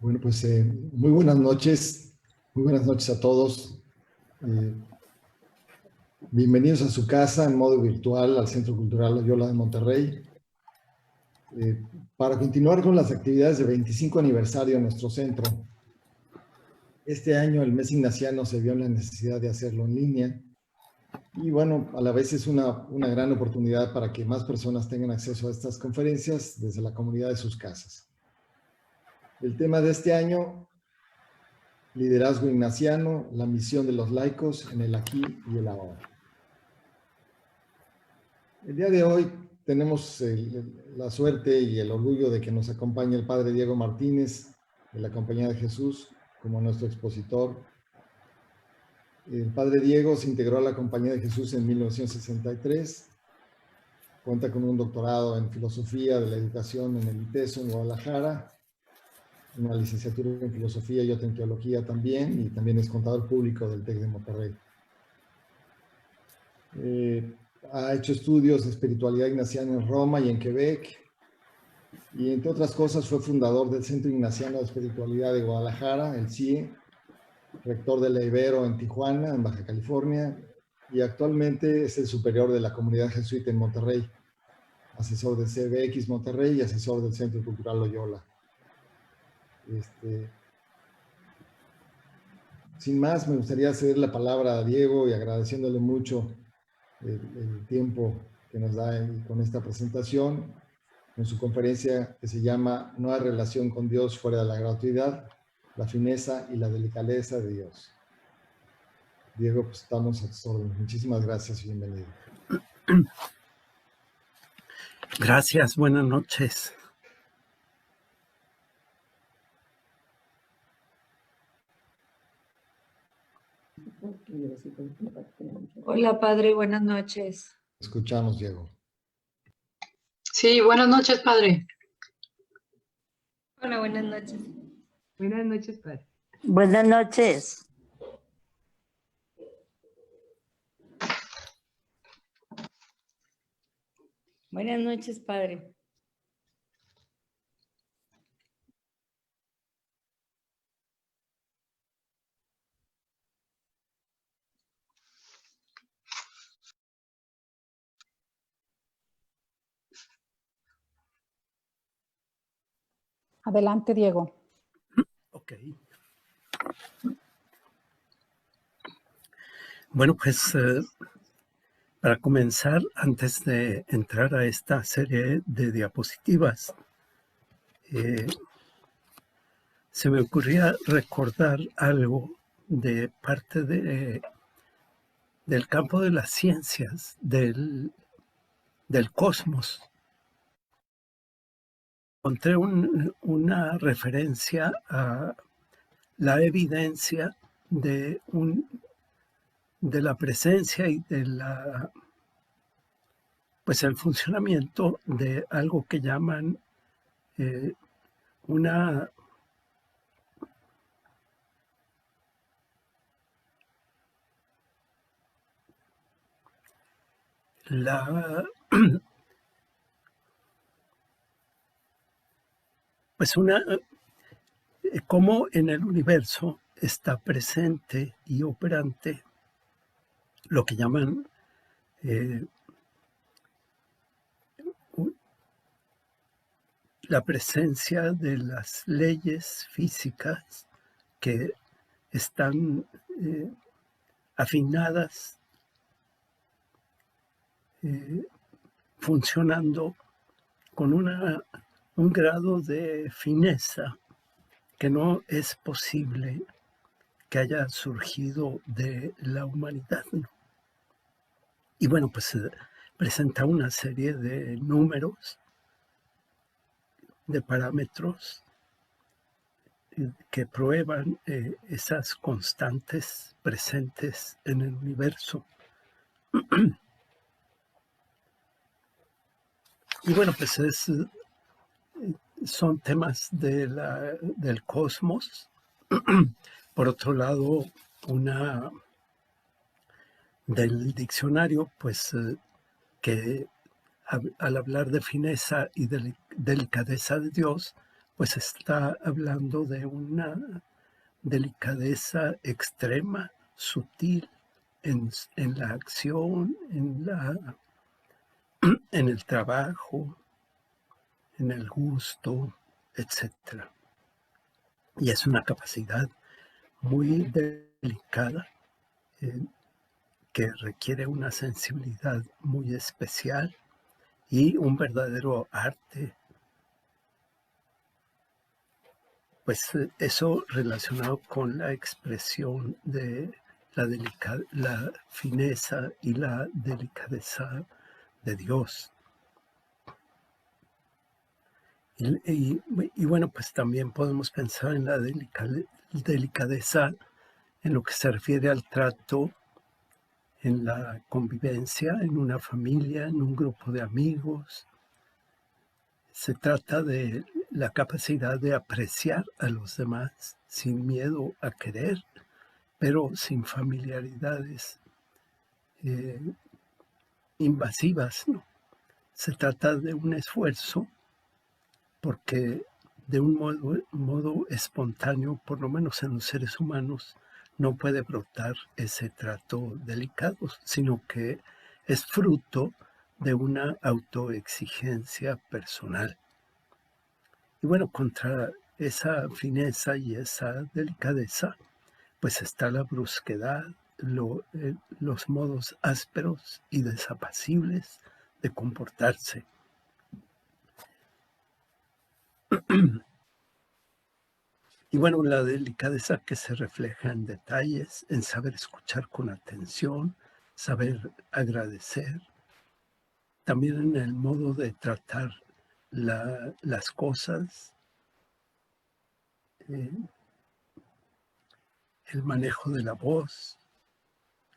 Bueno, pues muy buenas noches a todos. Eh, Bienvenidos a su casa en modo virtual al Centro Cultural Loyola de Monterrey. Para continuar con las actividades del 25 aniversario de nuestro centro, este año el mes ignaciano se vio en la necesidad de hacerlo en línea y bueno, a la vez es una gran oportunidad para que más personas tengan acceso a estas conferencias desde la comunidad de sus casas. El tema de este año: liderazgo ignaciano, la misión de los laicos en el aquí y el ahora. El día de hoy tenemos la suerte y el orgullo de que nos acompañe el Padre Diego Martínez, de la Compañía de Jesús, como nuestro expositor. El Padre Diego se integró a la Compañía de Jesús en 1963. Cuenta con un doctorado en Filosofía de la Educación en el ITESO en Guadalajara, una licenciatura en Filosofía y otra en Teología también, y también es contador público del TEC de Monterrey. Ha hecho estudios de espiritualidad ignaciana en Roma y en Quebec, y entre otras cosas fue fundador del Centro Ignaciano de Espiritualidad de Guadalajara, el CIE, rector de la Ibero en Tijuana, en Baja California, y actualmente es el superior de la comunidad jesuita en Monterrey, asesor del CBX Monterrey y asesor del Centro Cultural Loyola. Sin más, me gustaría ceder la palabra a Diego y agradeciéndole mucho el tiempo que nos da con esta presentación en su conferencia que se llama No hay relación con Dios fuera de la gratuidad, la fineza y la delicadeza de Dios. Diego, pues estamos a tus órdenes. Muchísimas gracias y bienvenido. Gracias, buenas noches. Hola, padre, buenas noches. Escuchamos, Diego. Sí, buenas noches, padre. Hola, buenas noches. Buenas noches, padre. Buenas noches. Buenas noches, padre. Adelante, Diego. Ok. Bueno, pues para comenzar, antes de entrar a esta serie de diapositivas, se me ocurría recordar algo de parte del campo de las ciencias, del cosmos. Encontré una referencia a la evidencia de la presencia y pues el funcionamiento de algo que llaman cómo en el universo está presente y operante lo que llaman la presencia de las leyes físicas que están afinadas, funcionando con un grado de fineza que no es posible que haya surgido de la humanidad, ¿no? Y bueno, pues presenta una serie de números, de parámetros que prueban esas constantes presentes en el universo. Y bueno, pues son temas del cosmos. Por otro lado, del diccionario, pues que al hablar de fineza y delicadeza de Dios, pues está hablando de una delicadeza extrema, sutil, en la acción, en el trabajo, en el gusto, etc. Y es una capacidad muy delicada que requiere una sensibilidad muy especial y un verdadero arte. Pues eso relacionado con la expresión de la fineza y la delicadeza de Dios. Y bueno, pues también podemos pensar en la delicadeza en lo que se refiere al trato, en la convivencia, en una familia, en un grupo de amigos. Se trata de la capacidad de apreciar a los demás sin miedo a querer, pero sin familiaridades invasivas, ¿no? Se trata de un esfuerzo porque de un modo espontáneo, por lo menos en los seres humanos, no puede brotar ese trato delicado, sino que es fruto de una autoexigencia personal. Y bueno, contra esa fineza y esa delicadeza, pues está la brusquedad, los modos ásperos y desapacibles de comportarse. Y bueno, la delicadeza que se refleja en detalles, en saber escuchar con atención, saber agradecer, también en el modo de tratar las cosas, el manejo de la voz,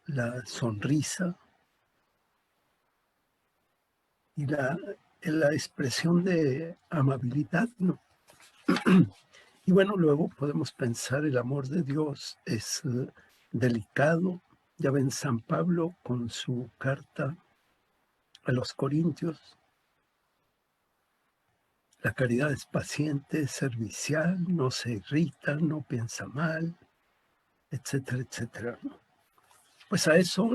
la sonrisa y la expresión de amabilidad, ¿no? Y bueno, luego podemos pensar el amor de Dios es delicado. Ya ven San Pablo con su carta a los Corintios. La caridad es paciente, servicial, no se irrita, no piensa mal, etcétera, etcétera. Pues a eso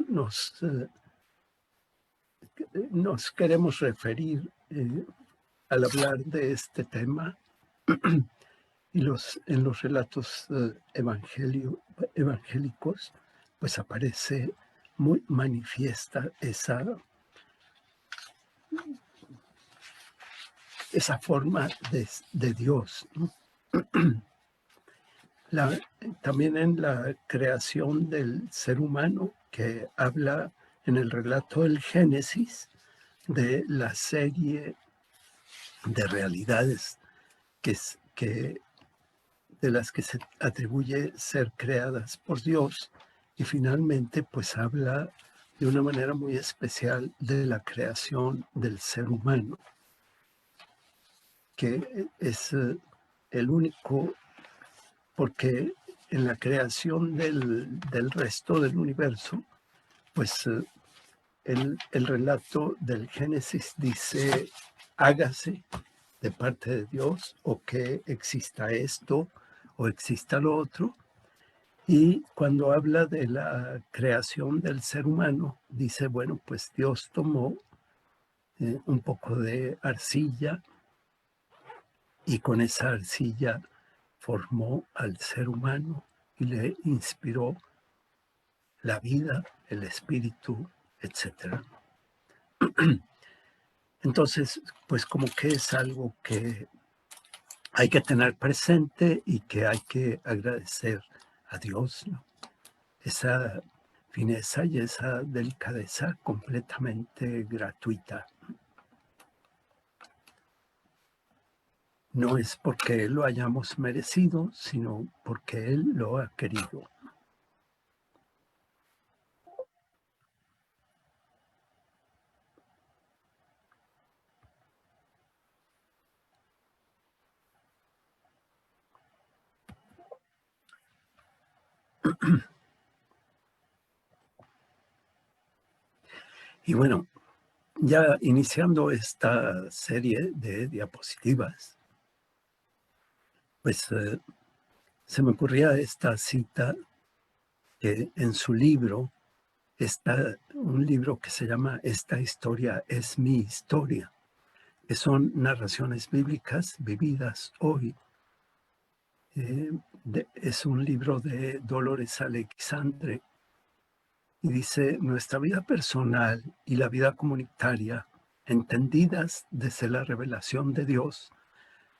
nos queremos referir al hablar de este tema. Y en los relatos evangélicos, pues aparece muy manifiesta esa forma de Dios, ¿no? También en la creación del ser humano, que habla en el relato del Génesis de la serie de realidades de las que se atribuye ser creadas por Dios, y finalmente pues habla de una manera muy especial de la creación del ser humano, que es el único, porque en la creación del resto del universo, pues el relato del Génesis dice, hágase de parte de Dios, o que exista esto, o exista lo otro. Y cuando habla de la creación del ser humano, dice, bueno, pues Dios tomó un poco de arcilla y con esa arcilla formó al ser humano y le inspiró la vida, el espíritu, etc. Entonces, pues como que es algo que hay que tener presente y que hay que agradecer a Dios, ¿no? Esa fineza y esa delicadeza completamente gratuita. No es porque lo hayamos merecido, sino porque Él lo ha querido. Y bueno, ya iniciando esta serie de diapositivas, pues se me ocurría esta cita que en su libro está un libro que se llama Esta historia es mi historia, que son narraciones bíblicas vividas hoy. Es un libro de Dolores Alexandre y dice: nuestra vida personal y la vida comunitaria, entendidas desde la revelación de Dios,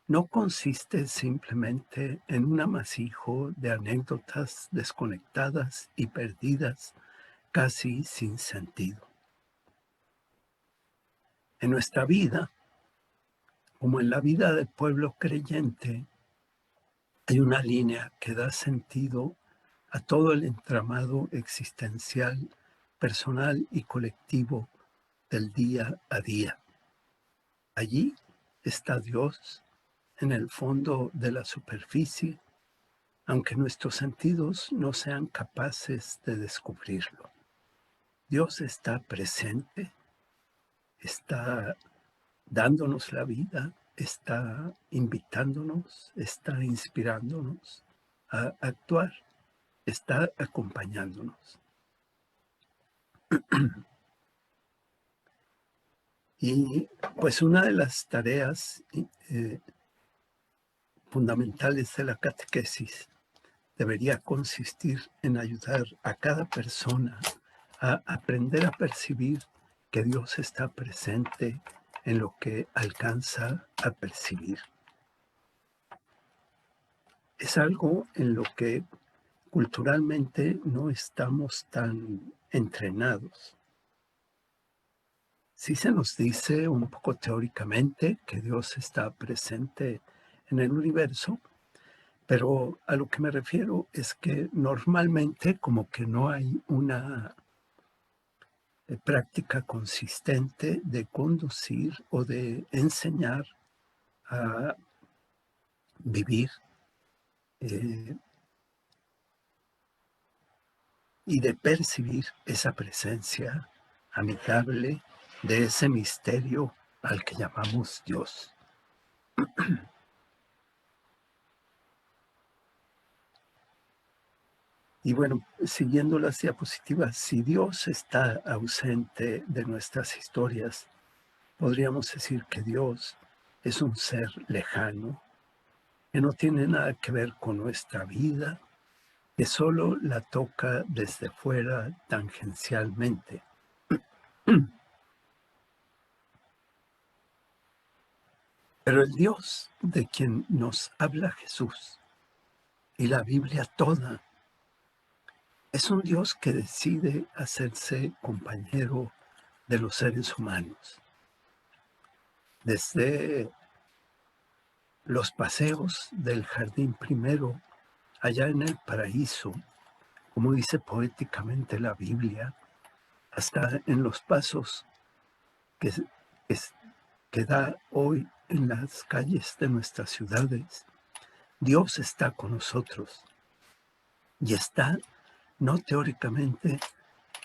no consiste simplemente en un amasijo de anécdotas desconectadas y perdidas, casi sin sentido. En nuestra vida, como en la vida del pueblo creyente, hay una línea que da sentido a todo el entramado existencial, personal y colectivo del día a día. Allí está Dios en el fondo de la superficie, aunque nuestros sentidos no sean capaces de descubrirlo. Dios está presente, está dándonos la vida, está invitándonos, está inspirándonos a actuar, está acompañándonos. Y pues una de las tareas fundamentales de la catequesis debería consistir en ayudar a cada persona a aprender a percibir que Dios está presente en lo que alcanza a percibir. Es algo en lo que culturalmente no estamos tan entrenados. Sí se nos dice un poco teóricamente que Dios está presente en el universo, pero a lo que me refiero es que normalmente como que no hay una práctica consistente de conducir o de enseñar a vivir y de percibir esa presencia amigable de ese misterio al que llamamos Dios. Y bueno, siguiendo las diapositivas, si Dios está ausente de nuestras historias, podríamos decir que Dios es un ser lejano, que no tiene nada que ver con nuestra vida, que solo la toca desde fuera tangencialmente. Pero el Dios de quien nos habla Jesús y la Biblia toda es un Dios que decide hacerse compañero de los seres humanos. Desde los paseos del jardín primero, allá en el paraíso, como dice poéticamente la Biblia, hasta en los pasos que, que da hoy en las calles de nuestras ciudades, Dios está con nosotros y está no teóricamente,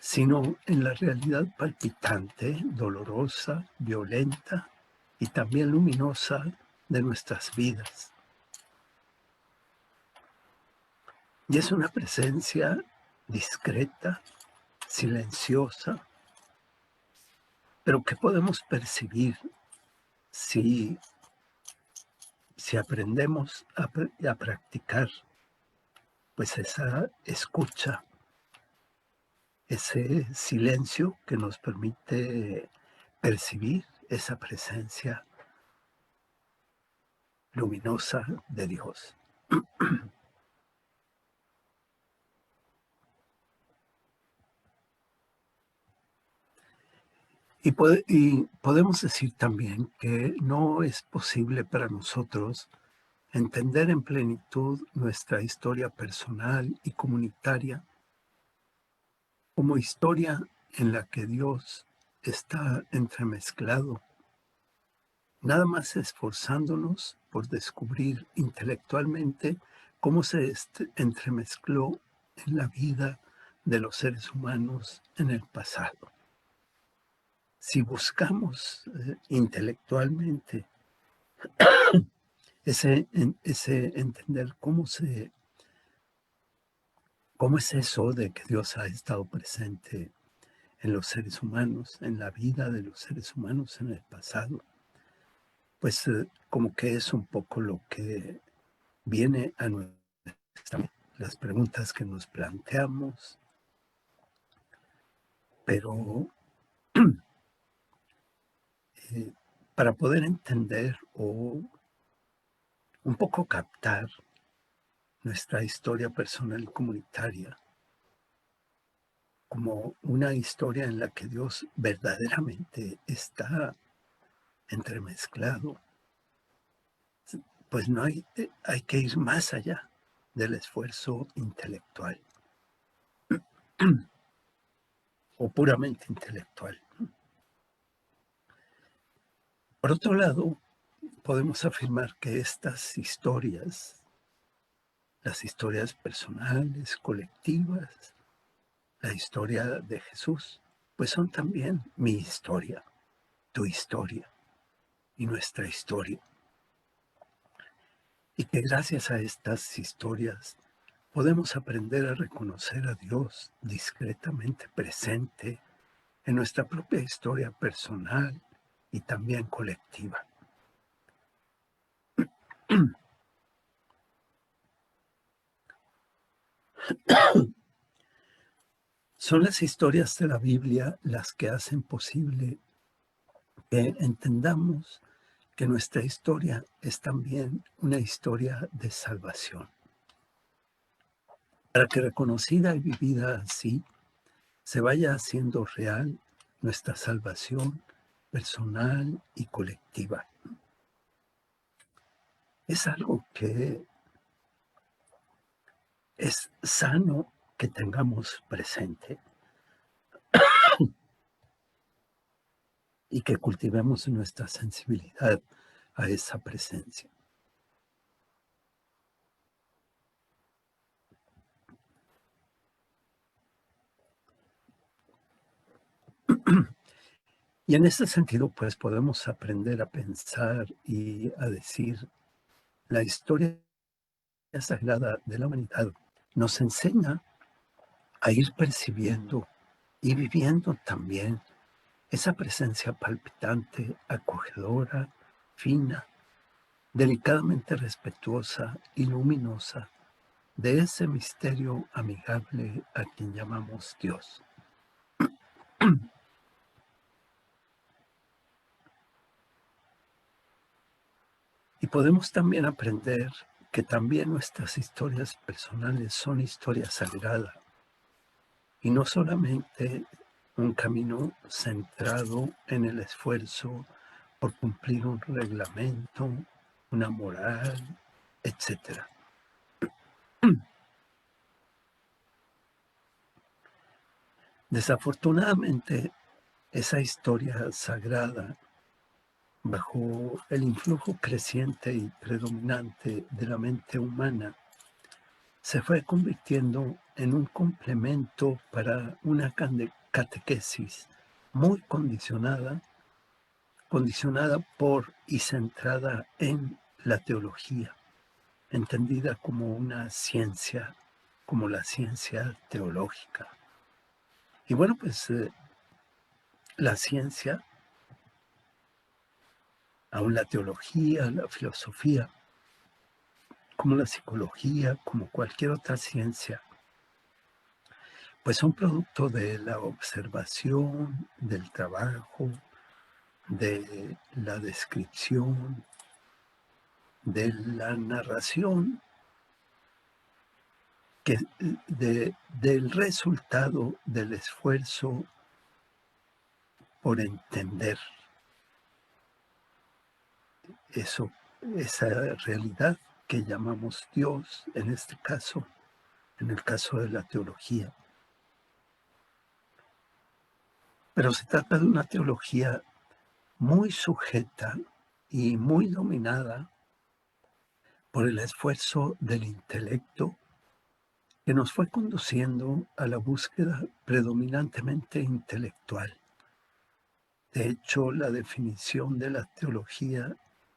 sino en la realidad palpitante, dolorosa, violenta y también luminosa de nuestras vidas. Y es una presencia discreta, silenciosa, pero que podemos percibir si aprendemos a practicar pues esa escucha, ese silencio que nos permite percibir esa presencia luminosa de Dios. Y podemos decir también que no es posible para nosotros entender en plenitud nuestra historia personal y comunitaria como historia en la que Dios está entremezclado, nada más esforzándonos por descubrir intelectualmente cómo se entremezcló en la vida de los seres humanos en el pasado. Si buscamos intelectualmente ese entender cómo es eso de que Dios ha estado presente en los seres humanos, en la vida de los seres humanos en el pasado, pues como que es un poco lo que viene a las preguntas que nos planteamos, pero para poder entender o un poco captar nuestra historia personal y comunitaria como una historia en la que Dios verdaderamente está entremezclado, pues no hay que ir más allá del esfuerzo intelectual o puramente intelectual. Por otro lado, podemos afirmar que estas historias, las historias personales, colectivas, la historia de Jesús, pues son también mi historia, tu historia y nuestra historia. Y que gracias a estas historias podemos aprender a reconocer a Dios discretamente presente en nuestra propia historia personal y también colectiva. Son las historias de la Biblia las que hacen posible que entendamos que nuestra historia es también una historia de salvación. Para que reconocida y vivida así, se vaya haciendo real nuestra salvación personal y colectiva. Es algo que es sano que tengamos presente y que cultivemos nuestra sensibilidad a esa presencia. Y en ese sentido, pues podemos aprender a pensar y a decir, la historia sagrada de la humanidad nos enseña a ir percibiendo y viviendo también esa presencia palpitante, acogedora, fina, delicadamente respetuosa y luminosa de ese misterio amigable a quien llamamos Dios. Y podemos también aprender que también nuestras historias personales son historias sagradas y no solamente un camino centrado en el esfuerzo por cumplir un reglamento, una moral, etc. Desafortunadamente, esa historia sagrada, bajo el influjo creciente y predominante de la mente humana, se fue convirtiendo en un complemento para una catequesis muy condicionada por y centrada en la teología, entendida como una ciencia, como la ciencia teológica. Y bueno, pues la ciencia, aún la teología, la filosofía, como la psicología, como cualquier otra ciencia, pues son producto de la observación, del trabajo, de la descripción, de la narración, del resultado del esfuerzo por entender eso, esa realidad que llamamos Dios, en este caso, en el caso de la teología. Pero se trata de una teología muy sujeta y muy dominada por el esfuerzo del intelecto que nos fue conduciendo a la búsqueda predominantemente intelectual. De hecho, la definición de la teología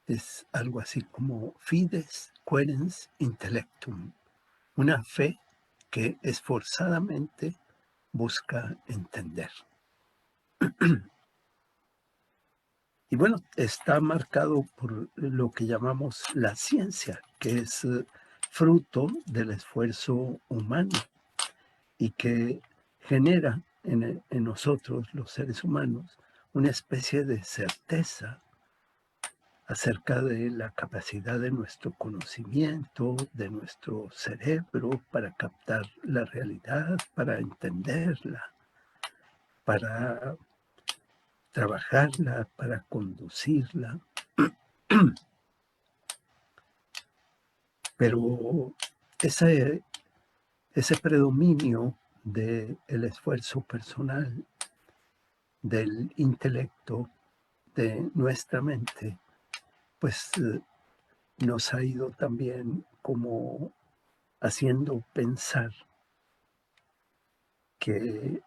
es algo así como fides querens intellectum, una fe que esforzadamente busca entender. Y bueno, está marcado por lo que llamamos la ciencia, que es fruto del esfuerzo humano y que genera en nosotros, los seres humanos, una especie de certeza acerca de la capacidad de nuestro conocimiento, de nuestro cerebro para captar la realidad, para entenderla, para trabajarla, para conducirla. Pero ese predominio del esfuerzo personal, del intelecto, de nuestra mente, pues nos ha ido también como haciendo pensar que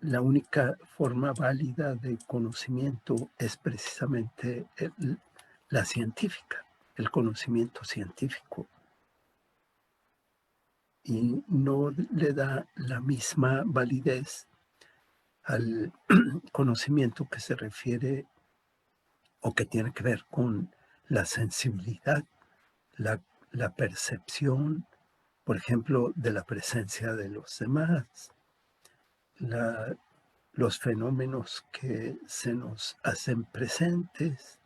la única forma válida de conocimiento es precisamente la científica, el conocimiento científico. Y no le da la misma validez al conocimiento que se refiere o que tiene que ver con la sensibilidad, la percepción, por ejemplo, de la presencia de los demás, los fenómenos que se nos hacen presentes,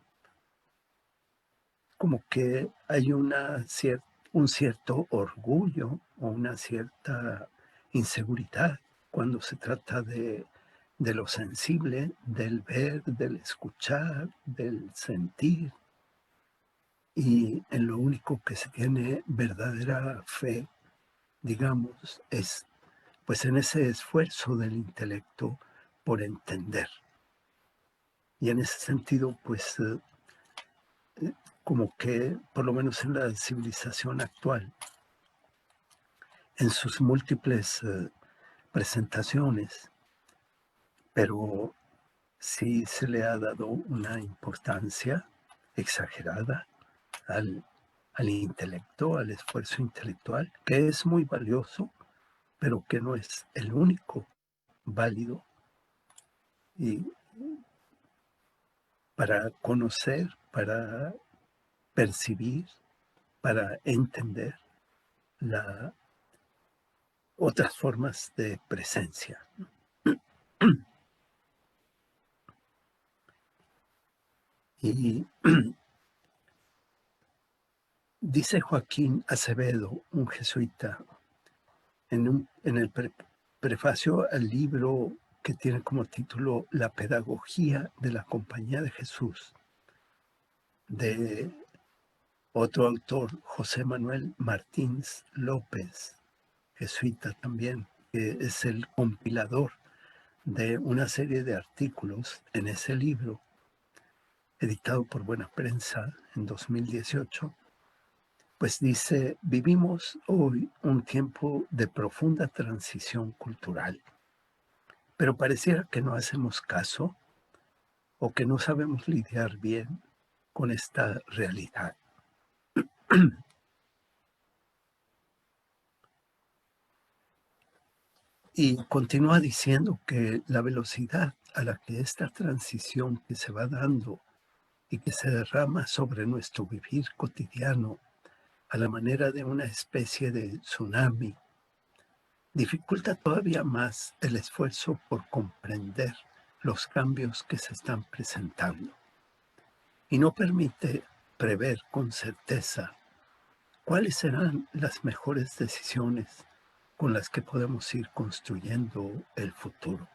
como que hay un cierto orgullo o una cierta inseguridad cuando se trata de lo sensible, del ver, del escuchar, del sentir. Y en lo único que se tiene verdadera fe, digamos, es pues en ese esfuerzo del intelecto por entender. Y en ese sentido, pues como que, por lo menos en la civilización actual, en sus múltiples presentaciones, pero sí se le ha dado una importancia exagerada al intelecto, al esfuerzo intelectual, que es muy valioso, pero que no es el único válido y para conocer, para percibir, para entender otras formas de presencia. Y dice Joaquín Acevedo, un jesuita, en el prefacio al libro que tiene como título La pedagogía de la Compañía de Jesús, de otro autor, José Manuel Martins López, jesuita también, que es el compilador de una serie de artículos en ese libro, editado por Buena Prensa en 2018, pues dice, vivimos hoy un tiempo de profunda transición cultural, pero pareciera que no hacemos caso o que no sabemos lidiar bien con esta realidad. Y continúa diciendo que la velocidad a la que esta transición que se va dando y que se derrama sobre nuestro vivir cotidiano a la manera de una especie de tsunami, dificulta todavía más el esfuerzo por comprender los cambios que se están presentando y no permite prever con certeza cuáles serán las mejores decisiones con las que podemos ir construyendo el futuro.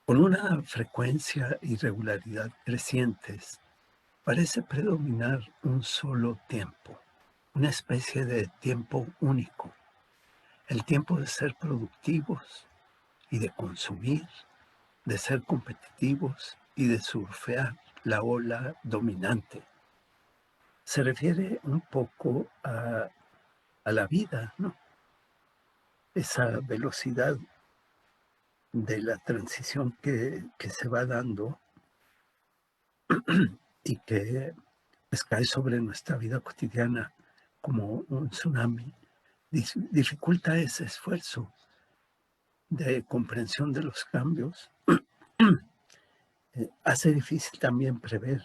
Con una frecuencia y regularidad crecientes, parece predominar un solo tiempo, una especie de tiempo único, el tiempo de ser productivos y de consumir, de ser competitivos y de surfear la ola dominante. Se refiere un poco a la vida, ¿no? Esa velocidad de la transición que se va dando y que pues, cae sobre nuestra vida cotidiana como un tsunami, dificulta ese esfuerzo de comprensión de los cambios. Hace difícil también prever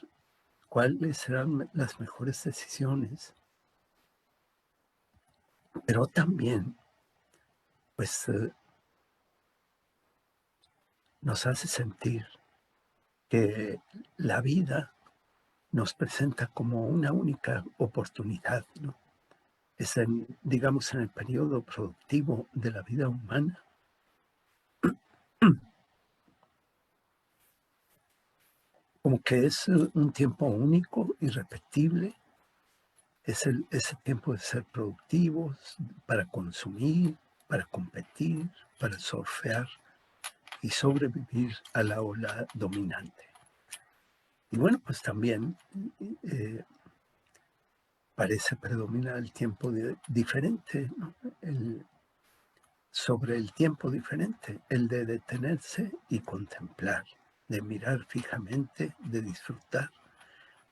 cuáles serán las mejores decisiones, pero también pues nos hace sentir que la vida nos presenta como una única oportunidad, ¿no? Es digamos, en el periodo productivo de la vida humana, como que es un tiempo único, irrepetible, es ese tiempo de ser productivos, para consumir, para competir, para surfear y sobrevivir a la ola dominante. Y bueno, pues también parece predominar el tiempo diferente, ¿no? Sobre el tiempo diferente, el de detenerse y contemplar, de mirar fijamente, de disfrutar,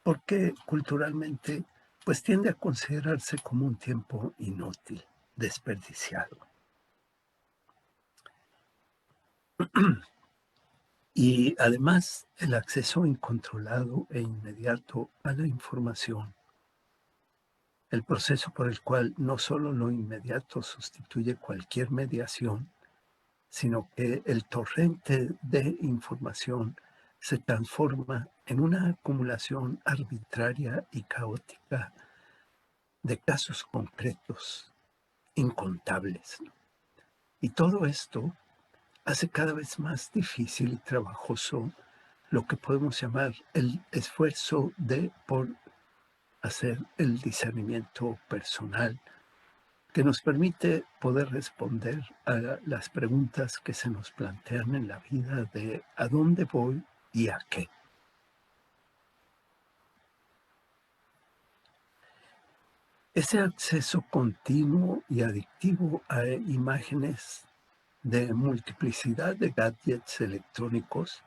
porque culturalmente pues tiende a considerarse como un tiempo inútil, desperdiciado. Y además el acceso incontrolado e inmediato a la información, el proceso por el cual no solo lo inmediato sustituye cualquier mediación, sino que el torrente de información se transforma en una acumulación arbitraria y caótica de casos concretos, incontables. Y todo esto hace cada vez más difícil y trabajoso lo que podemos llamar el esfuerzo por hacer el discernimiento personal, que nos permite poder responder a las preguntas que se nos plantean en la vida de ¿a dónde voy y a qué? Ese acceso continuo y adictivo a imágenes de multiplicidad de gadgets electrónicos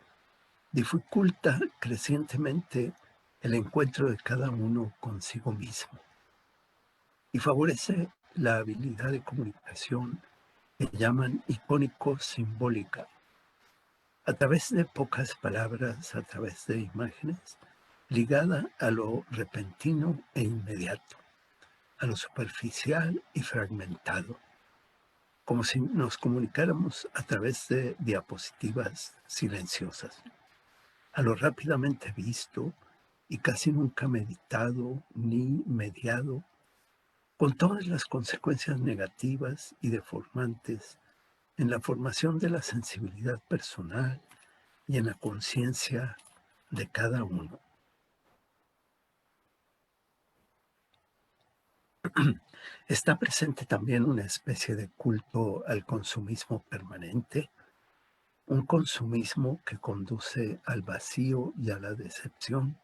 dificulta crecientemente el encuentro de cada uno consigo mismo y favorece la habilidad de comunicación que llaman icónico-simbólica, a través de pocas palabras, a través de imágenes, ligada a lo repentino e inmediato, a lo superficial y fragmentado, como si nos comunicáramos a través de diapositivas silenciosas, a lo rápidamente visto y casi nunca meditado ni mediado, con todas las consecuencias negativas y deformantes en la formación de la sensibilidad personal y en la conciencia de cada uno. Está presente también una especie de culto al consumismo permanente, un consumismo que conduce al vacío y a la decepción,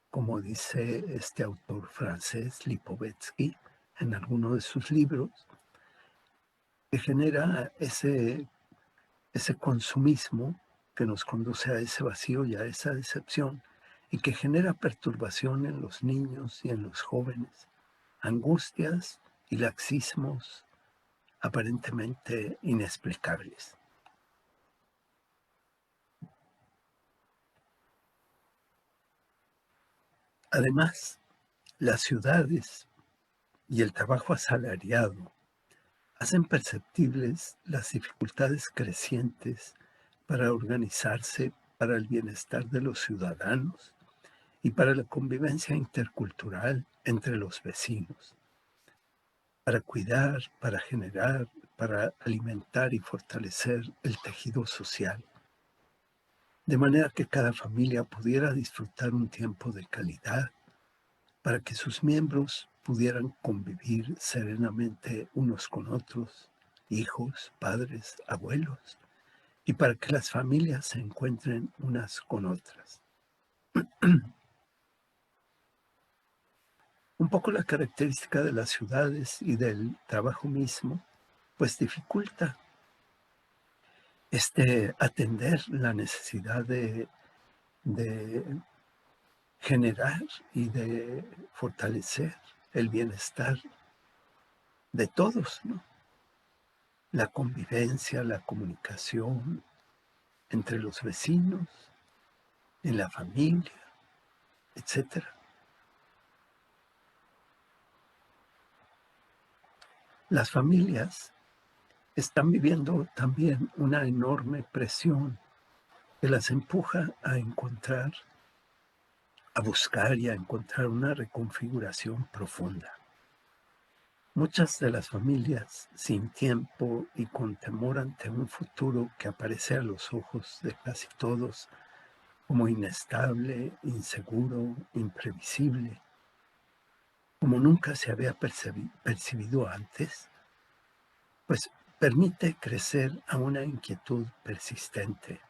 como dice este autor francés, Lipovetsky, en alguno de sus libros, que genera ese consumismo que nos conduce a ese vacío y a esa decepción, y que genera perturbación en los niños y en los jóvenes, angustias y laxismos aparentemente inexplicables. Además, las ciudades y el trabajo asalariado hacen perceptibles las dificultades crecientes para organizarse para el bienestar de los ciudadanos y para la convivencia intercultural entre los vecinos, para cuidar, para generar, para alimentar y fortalecer el tejido social, de manera que cada familia pudiera disfrutar un tiempo de calidad, para que sus miembros pudieran convivir serenamente unos con otros, hijos, padres, abuelos, y para que las familias se encuentren unas con otras. Un poco la característica de las ciudades y del trabajo mismo, pues dificulta atender la necesidad de generar y de fortalecer el bienestar de todos, ¿no? La convivencia, la comunicación entre los vecinos, en la familia, etcétera. Las familias están viviendo también una enorme presión que las empuja a encontrar, a buscar y a encontrar una reconfiguración profunda. Muchas de las familias sin tiempo y con temor ante un futuro que aparece a los ojos de casi todos como inestable, inseguro, imprevisible, como nunca se había percibido antes, pues permite crecer a una inquietud persistente,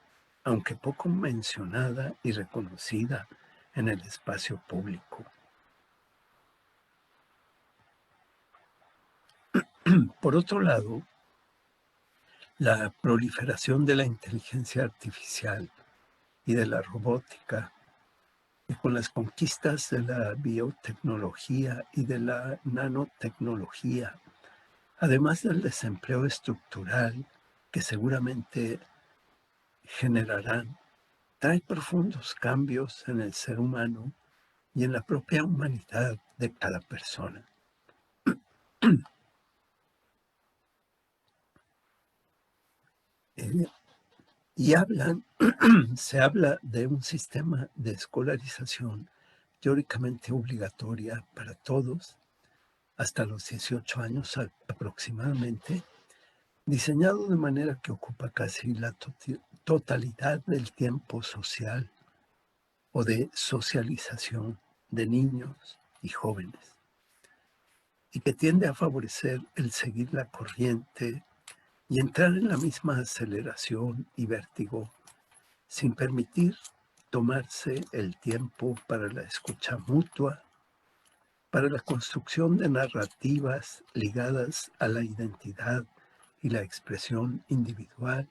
aunque poco mencionada y reconocida en el espacio público. Por otro lado, la proliferación de la inteligencia artificial y de la robótica, y con las conquistas de la biotecnología y de la nanotecnología, además del desempleo estructural que seguramente generarán, trae profundos cambios en el ser humano y en la propia humanidad de cada persona. Y se habla de un sistema de escolarización teóricamente obligatoria para todos hasta los 18 años aproximadamente, diseñado de manera que ocupa casi la totalidad del tiempo social o de socialización de niños y jóvenes, y que tiende a favorecer el seguir la corriente y entrar en la misma aceleración y vértigo, sin permitir tomarse el tiempo para la escucha mutua, para la construcción de narrativas ligadas a la identidad y la expresión individual.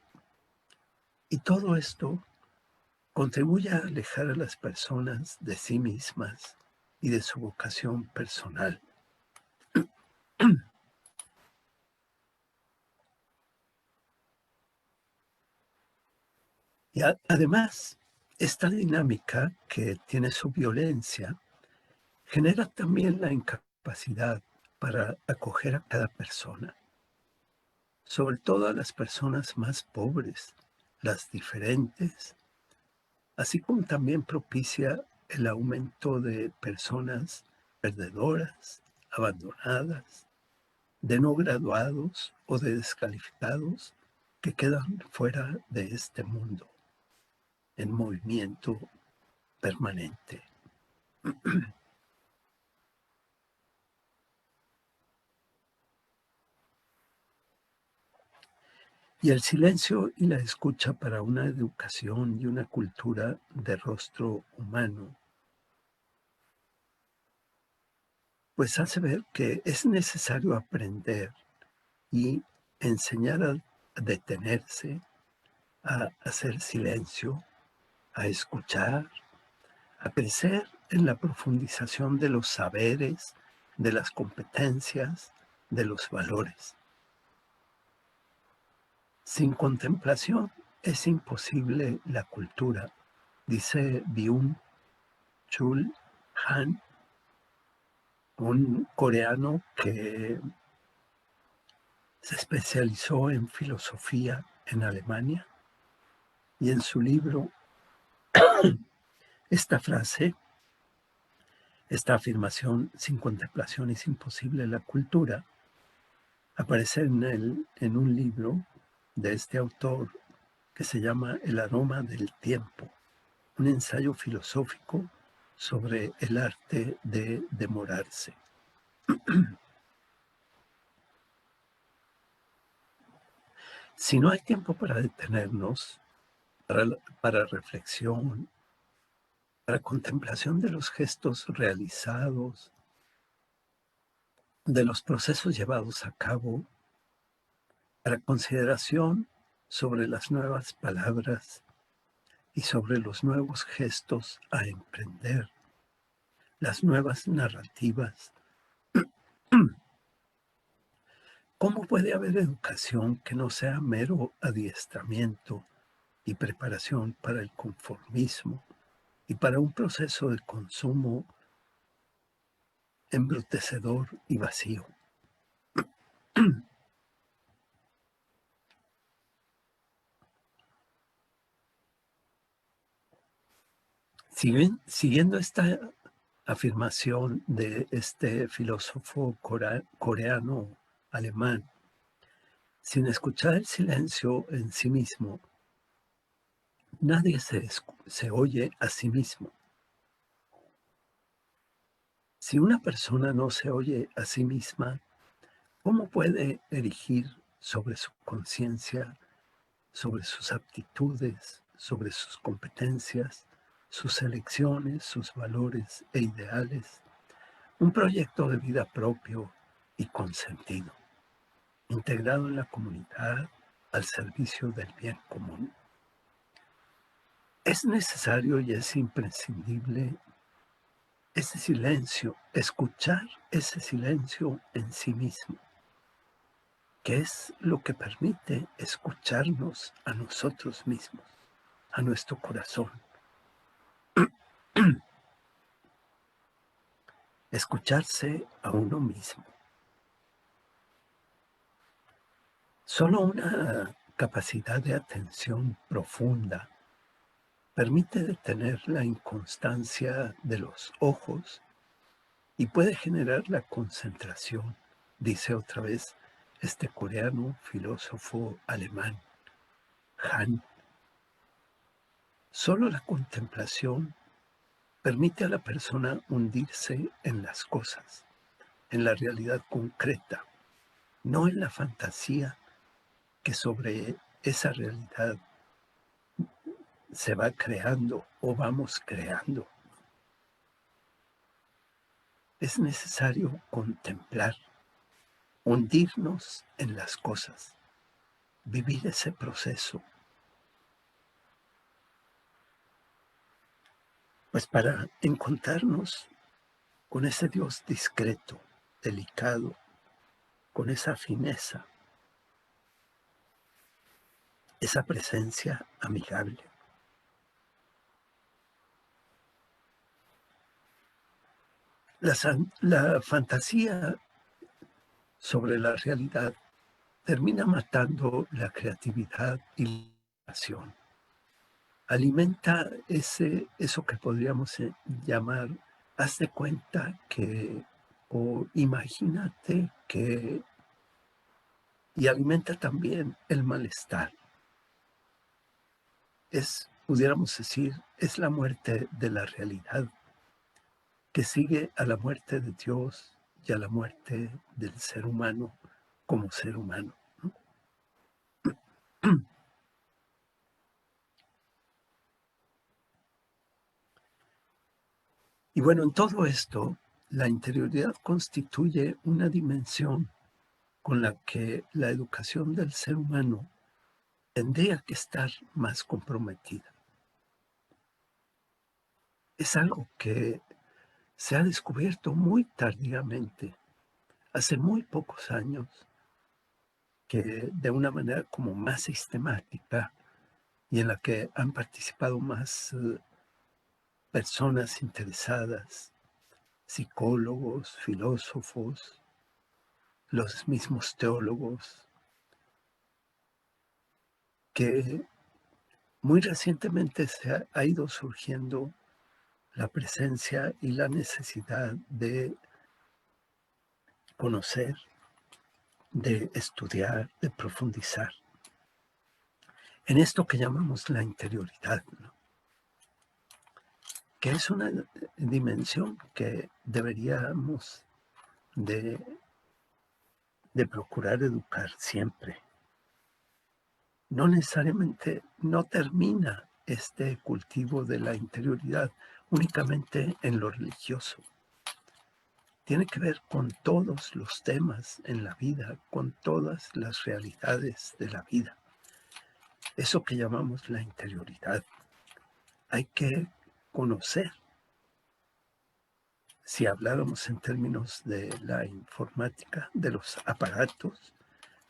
Y todo esto contribuye a alejar a las personas de sí mismas y de su vocación personal. Y además, esta dinámica, que tiene su violencia, genera también la incapacidad para acoger a cada persona, sobre todo a las personas más pobres, las diferentes, así como también propicia el aumento de personas perdedoras, abandonadas, de no graduados o de descalificados que quedan fuera de este mundo en movimiento permanente. Y el silencio y la escucha para una educación y una cultura de rostro humano, pues hace ver que es necesario aprender y enseñar a detenerse, a hacer silencio, a escuchar, a crecer en la profundización de los saberes, de las competencias, de los valores. Sin contemplación es imposible la cultura, dice Byung-Chul Han, un coreano que se especializó en filosofía en Alemania, y en su libro esta frase, esta afirmación: sin contemplación es imposible la cultura, aparece en un libro de este autor que se llama El aroma del tiempo, un ensayo filosófico sobre el arte de demorarse. Si no hay tiempo para detenernos, para reflexión, para contemplación de los gestos realizados, de los procesos llevados a cabo, para consideración sobre las nuevas palabras y sobre los nuevos gestos a emprender, las nuevas narrativas. ¿Cómo puede haber educación que no sea mero adiestramiento y preparación para el conformismo y para un proceso de consumo embrutecedor y vacío? Siguiendo esta afirmación de este filósofo coreano-alemán, sin escuchar el silencio en sí mismo, nadie se oye a sí mismo. Si una persona no se oye a sí misma, ¿cómo puede erigir sobre su conciencia, sobre sus aptitudes, sobre sus competencias, sus elecciones, sus valores e ideales, un proyecto de vida propio y con sentido, integrado en la comunidad al servicio del bien común? Es necesario y es imprescindible ese silencio, escuchar ese silencio en sí mismo, que es lo que permite escucharnos a nosotros mismos, a nuestro corazón. Escucharse a uno mismo. Solo una capacidad de atención profunda permite detener la inconstancia de los ojos y puede generar la concentración, dice otra vez este coreano filósofo alemán, Han. Solo la contemplación permite a la persona hundirse en las cosas, en la realidad concreta, no en la fantasía que sobre esa realidad se va creando o vamos creando. Es necesario contemplar, hundirnos en las cosas, vivir ese proceso. Pues para encontrarnos con ese Dios discreto, delicado, con esa fineza, esa presencia amigable. La fantasía sobre la realidad termina matando la creatividad y la imaginación. Alimenta eso que podríamos llamar, haz de cuenta que, o imagínate que, y alimenta también el malestar. Pudiéramos decir, es la muerte de la realidad que sigue a la muerte de Dios y a la muerte del ser humano como ser humano, ¿no? Y bueno, en todo esto, la interioridad constituye una dimensión con la que la educación del ser humano tendría que estar más comprometida. Es algo que se ha descubierto muy tardíamente, hace muy pocos años, que de una manera como más sistemática y en la que han participado más personas interesadas, psicólogos, filósofos, los mismos teólogos, que muy recientemente se ha ido surgiendo la presencia y la necesidad de conocer, de estudiar, de profundizar en esto que llamamos la interioridad, ¿no? Que es una dimensión que deberíamos de procurar educar siempre. No necesariamente, no termina este cultivo de la interioridad únicamente en lo religioso. Tiene que ver con todos los temas en la vida, con todas las realidades de la vida. eso que llamamos la interioridad. Hay que conocer. Si habláramos en términos de la informática, de los aparatos,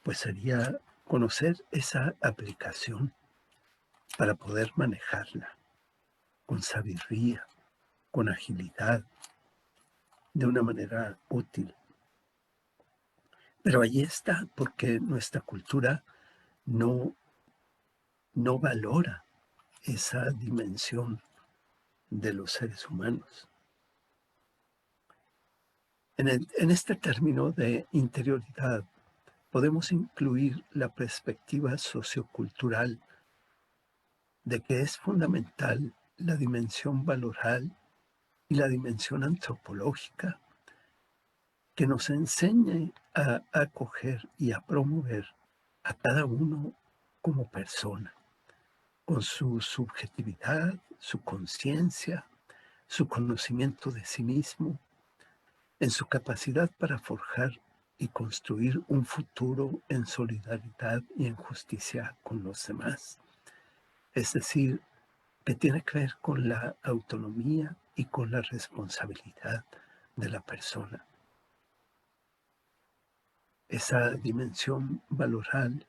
pues sería conocer esa aplicación para poder manejarla con sabiduría, con agilidad, de una manera útil. Pero ahí está, porque nuestra cultura no valora esa dimensión de los seres humanos. En este término de interioridad podemos incluir la perspectiva sociocultural de que es fundamental la dimensión valoral y la dimensión antropológica que nos enseñe a acoger y a promover a cada uno como persona, con su subjetividad, su conciencia, su conocimiento de sí mismo, en su capacidad para forjar y construir un futuro en solidaridad y en justicia con los demás. Es decir, que tiene que ver con la autonomía y con la responsabilidad de la persona. Esa dimensión valoral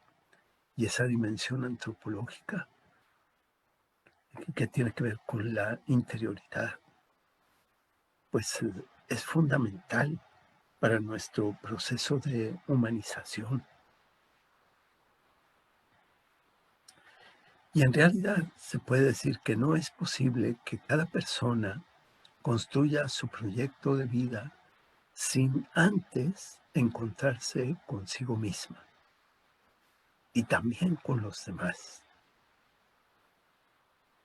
y esa dimensión antropológica que tiene que ver con la interioridad, pues es fundamental para nuestro proceso de humanización. Y en realidad se puede decir que no es posible que cada persona construya su proyecto de vida sin antes encontrarse consigo misma y también con los demás.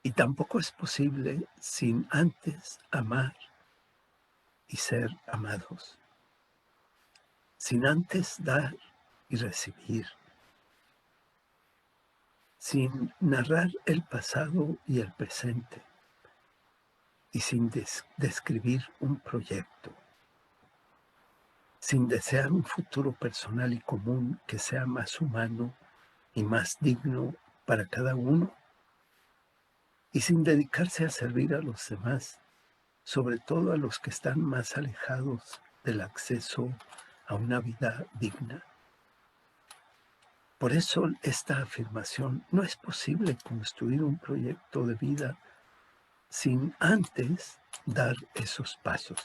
Y tampoco es posible sin antes amar y ser amados, sin antes dar y recibir, sin narrar el pasado y el presente y sin describir un proyecto, sin desear un futuro personal y común que sea más humano y más digno para cada uno, y sin dedicarse a servir a los demás, sobre todo a los que están más alejados del acceso a una vida digna. Por eso esta afirmación: no es posible construir un proyecto de vida sin antes dar esos pasos.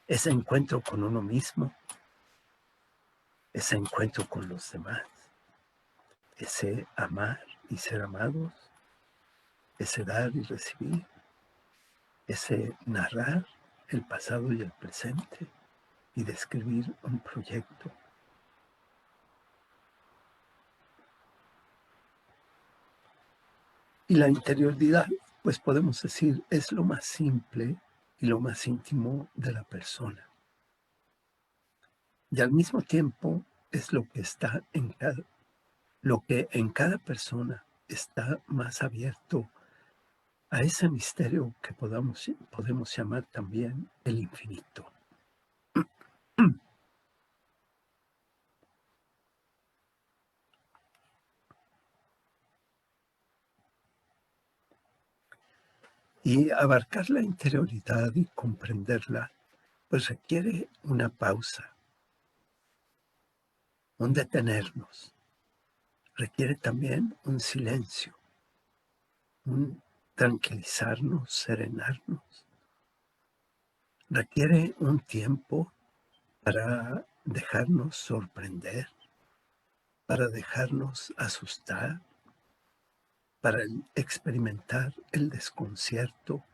Ese encuentro con uno mismo, ese encuentro con los demás, ese amar y ser amados, ese dar y recibir, ese narrar el pasado y el presente y describir un proyecto. Y la interioridad, pues podemos decir, es lo más simple y lo más íntimo de la persona. Y al mismo tiempo es lo que está lo que en cada persona está más abierto a ese misterio que podemos llamar también el infinito. Y abarcar la interioridad y comprenderla, pues requiere una pausa, un detenernos. Requiere también un silencio, un tranquilizarnos, serenarnos. Requiere un tiempo para dejarnos sorprender, para dejarnos asustar, para experimentar el desconcierto,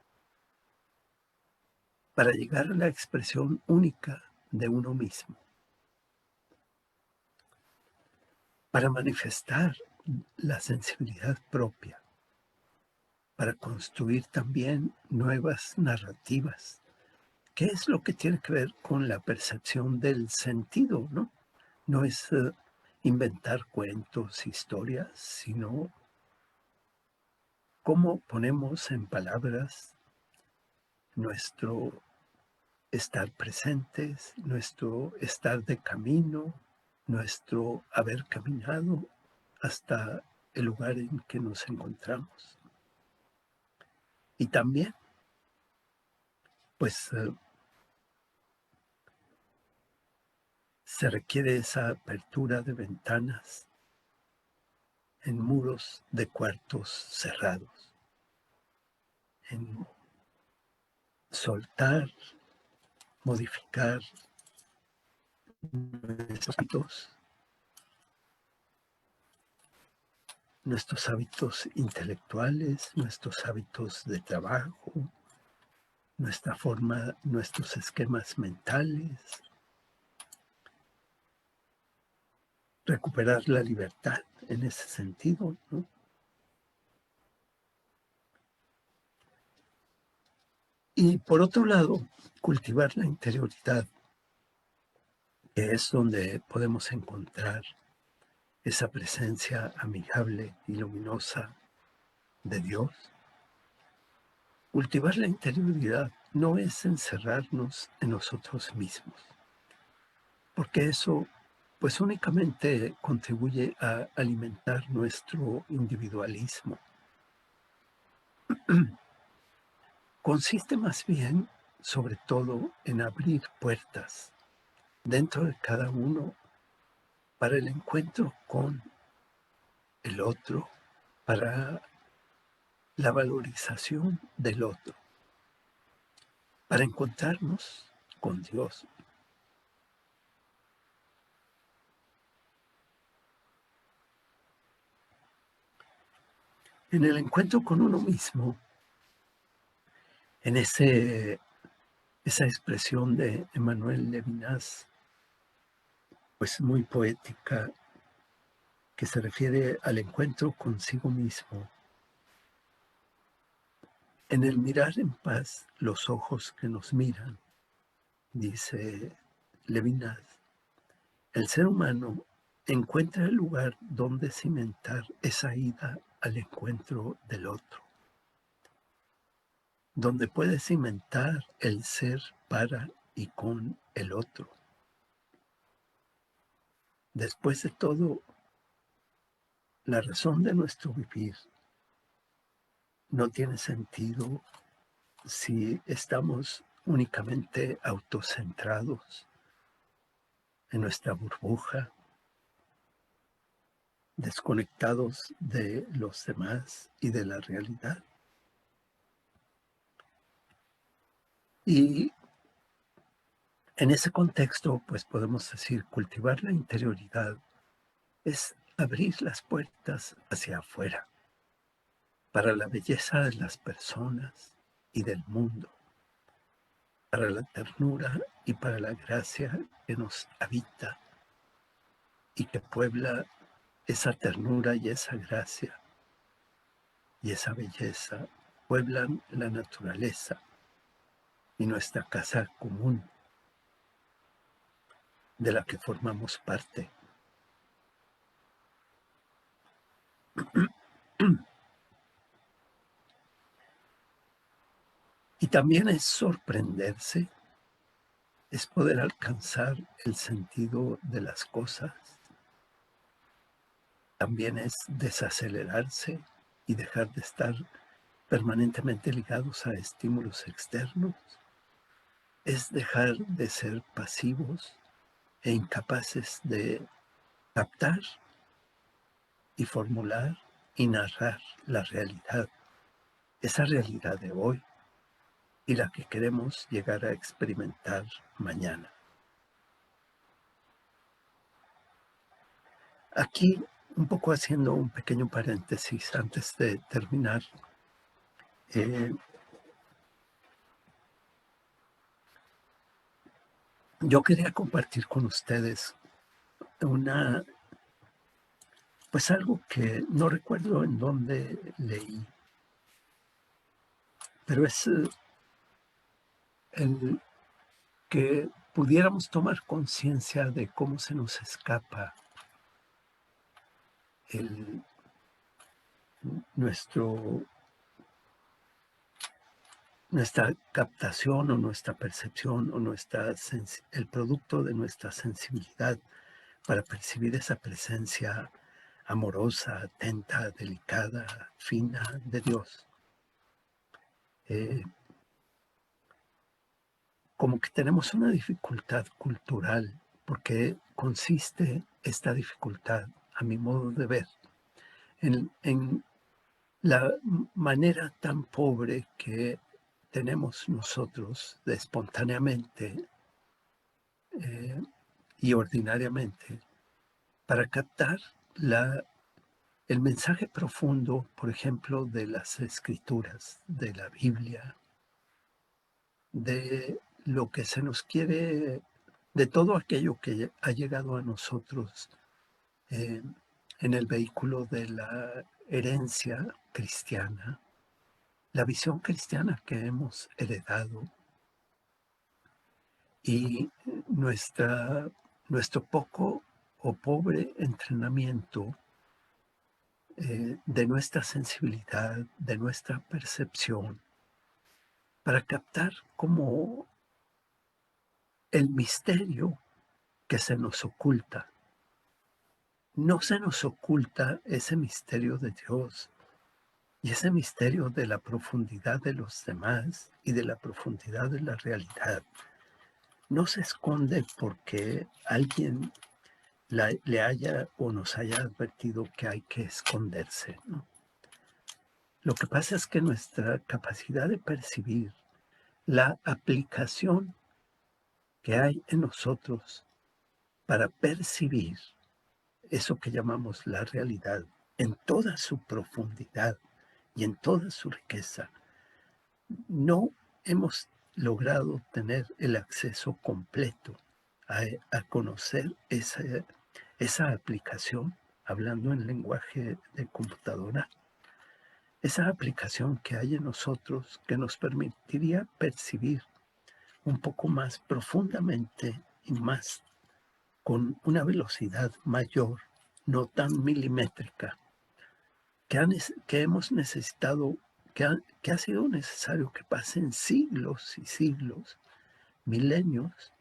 para llegar a la expresión única de uno mismo, para manifestar la sensibilidad propia, para construir también nuevas narrativas. ¿Qué es lo que tiene que ver con la percepción del sentido, no? No es inventar cuentos, historias, sino cómo ponemos en palabras nuestro estar presentes, nuestro estar de camino, nuestro haber caminado hasta el lugar en que nos encontramos. Y también, pues, se requiere esa apertura de ventanas en muros de cuartos cerrados, en soltar, modificar nuestros hábitos intelectuales, nuestros hábitos de trabajo, nuestra forma, nuestros esquemas mentales, recuperar la libertad en ese sentido, ¿no? Y por otro lado, cultivar la interioridad, que es donde podemos encontrar esa presencia amigable y luminosa de Dios. Cultivar la interioridad no es encerrarnos en nosotros mismos, porque eso pues únicamente contribuye a alimentar nuestro individualismo. Consiste más bien, sobre todo, en abrir puertas dentro de cada uno para el encuentro con el otro, para la valorización del otro, para encontrarnos con Dios. En el encuentro con uno mismo, en esa expresión de Emmanuel Levinas, pues muy poética, que se refiere al encuentro consigo mismo. En el mirar en paz los ojos que nos miran, dice Levinas, el ser humano encuentra el lugar donde cimentar esa ida al encuentro del otro, donde puede cimentar el ser para y con el otro. Después de todo, la razón de nuestro vivir no tiene sentido si estamos únicamente autocentrados en nuestra burbuja, desconectados de los demás y de la realidad. Y en ese contexto, pues podemos decir, cultivar la interioridad es abrir las puertas hacia afuera para la belleza de las personas y del mundo, para la ternura y para la gracia que nos habita y que puebla esa ternura y esa gracia y esa belleza, pueblan la naturaleza y nuestra casa común, de la que formamos parte. Y también es sorprenderse, es poder alcanzar el sentido de las cosas. También es desacelerarse y dejar de estar permanentemente ligados a estímulos externos. Es dejar de ser pasivos e incapaces de captar y formular y narrar la realidad, esa realidad de hoy y la que queremos llegar a experimentar mañana. Aquí, un poco haciendo un pequeño paréntesis antes de terminar, yo quería compartir con ustedes pues algo que no recuerdo en dónde leí, pero es el que pudiéramos tomar conciencia de cómo se nos escapa nuestra captación o nuestra percepción o el producto de nuestra sensibilidad para percibir esa presencia amorosa, atenta, delicada, fina de Dios. Como que tenemos una dificultad cultural, porque consiste esta dificultad, a mi modo de ver, en la manera tan pobre que tenemos nosotros de espontáneamente y ordinariamente para captar el mensaje profundo, por ejemplo, de las escrituras, de la Biblia, de lo que se nos quiere, de todo aquello que ha llegado a nosotros en el vehículo de la herencia cristiana, la visión cristiana que hemos heredado y nuestro poco o pobre entrenamiento de nuestra sensibilidad, de nuestra percepción, para captar como el misterio que se nos oculta. No se nos oculta ese misterio de Dios y ese misterio de la profundidad de los demás y de la profundidad de la realidad. No se esconde porque alguien le haya o nos haya advertido que hay que esconderse, ¿no? Lo que pasa es que nuestra capacidad de percibir la aplicación que hay en nosotros para percibir eso que llamamos la realidad en toda su profundidad y en toda su riqueza, no hemos logrado tener el acceso completo a conocer esa aplicación, hablando en lenguaje de computadora, esa aplicación que hay en nosotros que nos permitiría percibir un poco más profundamente y más con una velocidad mayor, no tan milimétrica, que hemos necesitado, que ha sido necesario que pasen siglos y siglos, milenios,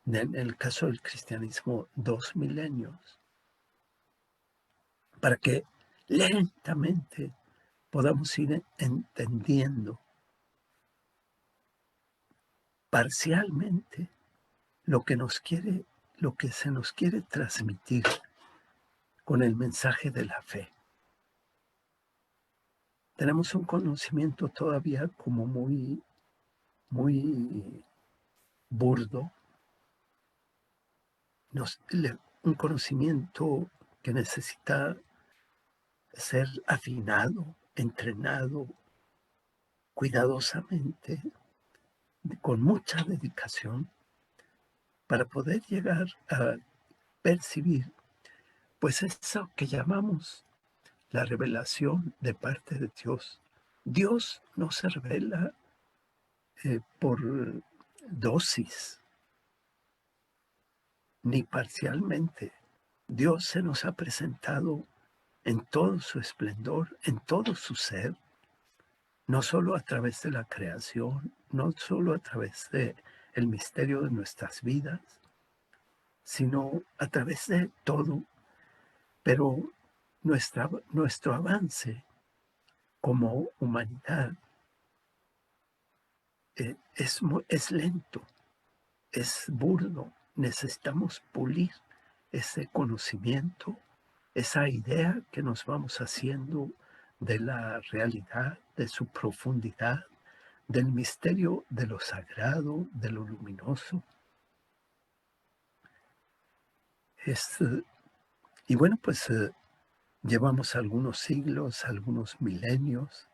en el caso del cristianismo, 2 milenios, para que lentamente podamos ir entendiendo parcialmente lo que se nos quiere transmitir con el mensaje de la fe. Tenemos un conocimiento todavía como muy, muy burdo, un conocimiento que necesita ser afinado, entrenado cuidadosamente, con mucha dedicación, para poder llegar a percibir, pues eso que llamamos la revelación de parte de Dios. Dios no se revela por dosis, ni parcialmente. Dios se nos ha presentado en todo su esplendor, en todo su ser, no solo a través de la creación, no solo a través de el misterio de nuestras vidas, sino a través de todo. Pero nuestro avance como humanidad es lento, es burdo. Necesitamos pulir ese conocimiento, esa idea que nos vamos haciendo de la realidad, de su profundidad, del misterio de lo sagrado, de lo luminoso. Y bueno, pues llevamos algunos siglos, algunos milenios,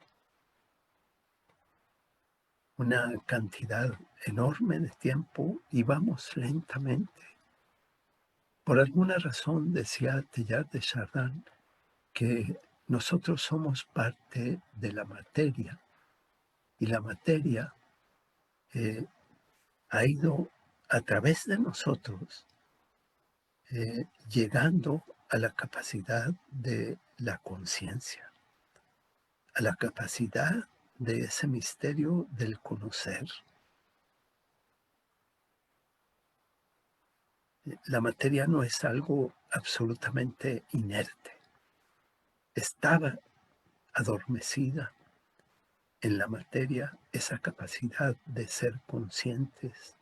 una cantidad enorme de tiempo y vamos lentamente. Por alguna razón decía Teilhard de Chardin que nosotros somos parte de la materia y la materia ha ido a través de nosotros llegando a la capacidad de la conciencia, a la capacidad de ese misterio del conocer. La materia no es algo absolutamente inerte. estaba adormecida en la materia esa capacidad de ser conscientes,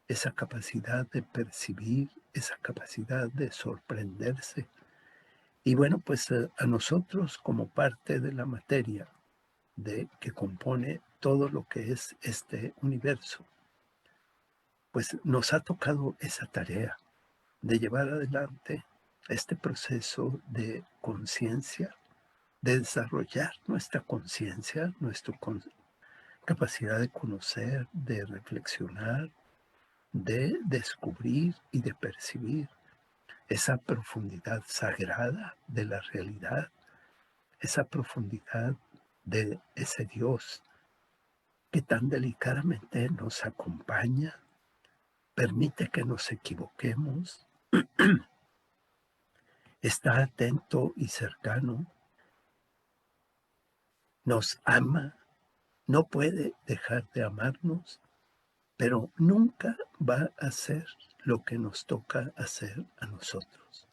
esa capacidad de percibir, esa capacidad de sorprenderse. Y bueno, pues a nosotros como parte de la materia que compone todo lo que es este universo, pues nos ha tocado esa tarea de llevar adelante este proceso de conciencia, de desarrollar nuestra conciencia, nuestra capacidad de conocer, de reflexionar, de descubrir y de percibir esa profundidad sagrada de la realidad, esa profundidad de ese Dios que tan delicadamente nos acompaña, permite que nos equivoquemos, está atento y cercano, nos ama, no puede dejar de amarnos, pero nunca va a hacer lo que nos toca hacer a nosotros.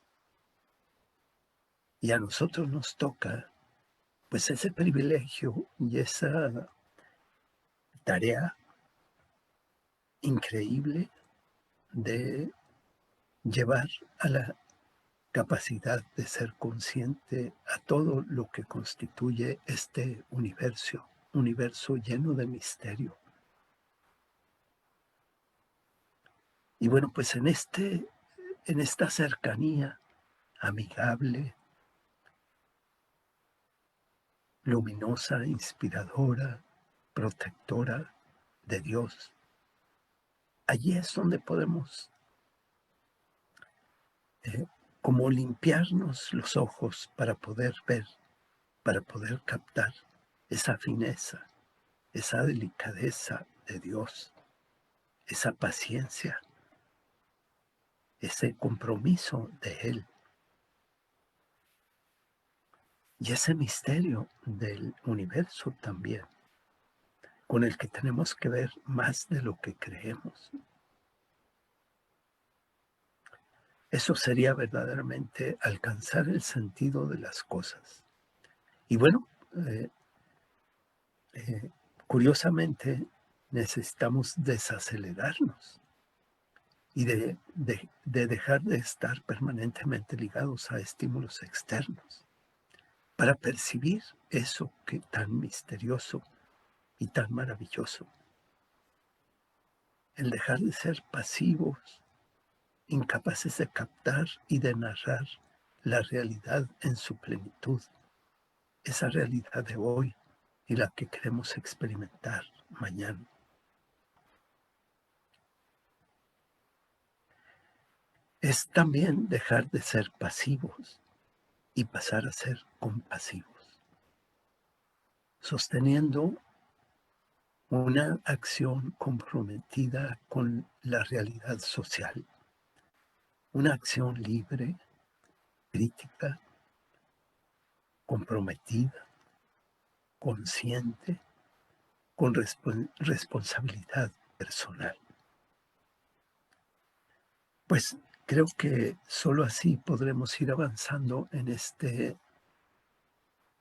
Y a nosotros nos toca, pues, ese privilegio y esa tarea increíble de llevar a la capacidad de ser consciente a todo lo que constituye este universo lleno de misterio. Y bueno, pues en esta cercanía amigable, luminosa, inspiradora, protectora de Dios, allí es donde podemos como limpiarnos los ojos para poder ver, para poder captar esa fineza, esa delicadeza de Dios, esa paciencia, ese compromiso de Él y ese misterio del universo también, con el que tenemos que ver más de lo que creemos. Eso sería verdaderamente alcanzar el sentido de las cosas. Y bueno, curiosamente necesitamos desacelerarnos y de dejar de estar permanentemente ligados a estímulos externos para percibir eso que tan misterioso y tan maravilloso. El dejar de ser pasivos, incapaces de captar y de narrar la realidad en su plenitud, esa realidad de hoy y la que queremos experimentar mañana. Es también dejar de ser pasivos y pasar a ser compasivos, sosteniendo una acción comprometida con la realidad social, una acción libre, crítica, comprometida, consciente, con responsabilidad personal. Pues creo que solo así podremos ir avanzando en este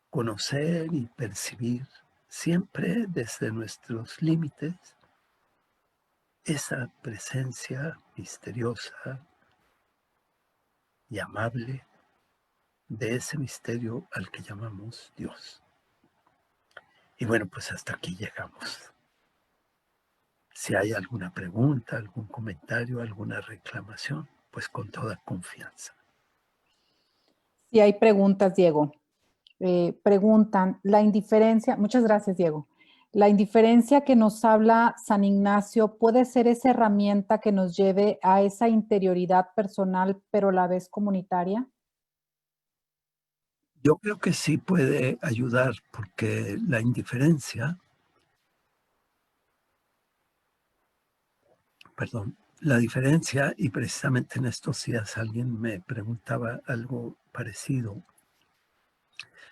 conocer y percibir siempre desde nuestros límites esa presencia misteriosa y amable de ese misterio al que llamamos Dios. Y bueno, pues hasta aquí llegamos. Si hay alguna pregunta, algún comentario, alguna reclamación, pues con toda confianza. Sí, hay preguntas, Diego. Preguntan, la indiferencia, muchas gracias, Diego. La indiferencia que nos habla San Ignacio puede ser esa herramienta que nos lleve a esa interioridad personal, pero a la vez comunitaria. Yo creo que sí puede ayudar porque la indiferencia, la diferencia, y precisamente en estos días alguien me preguntaba algo parecido.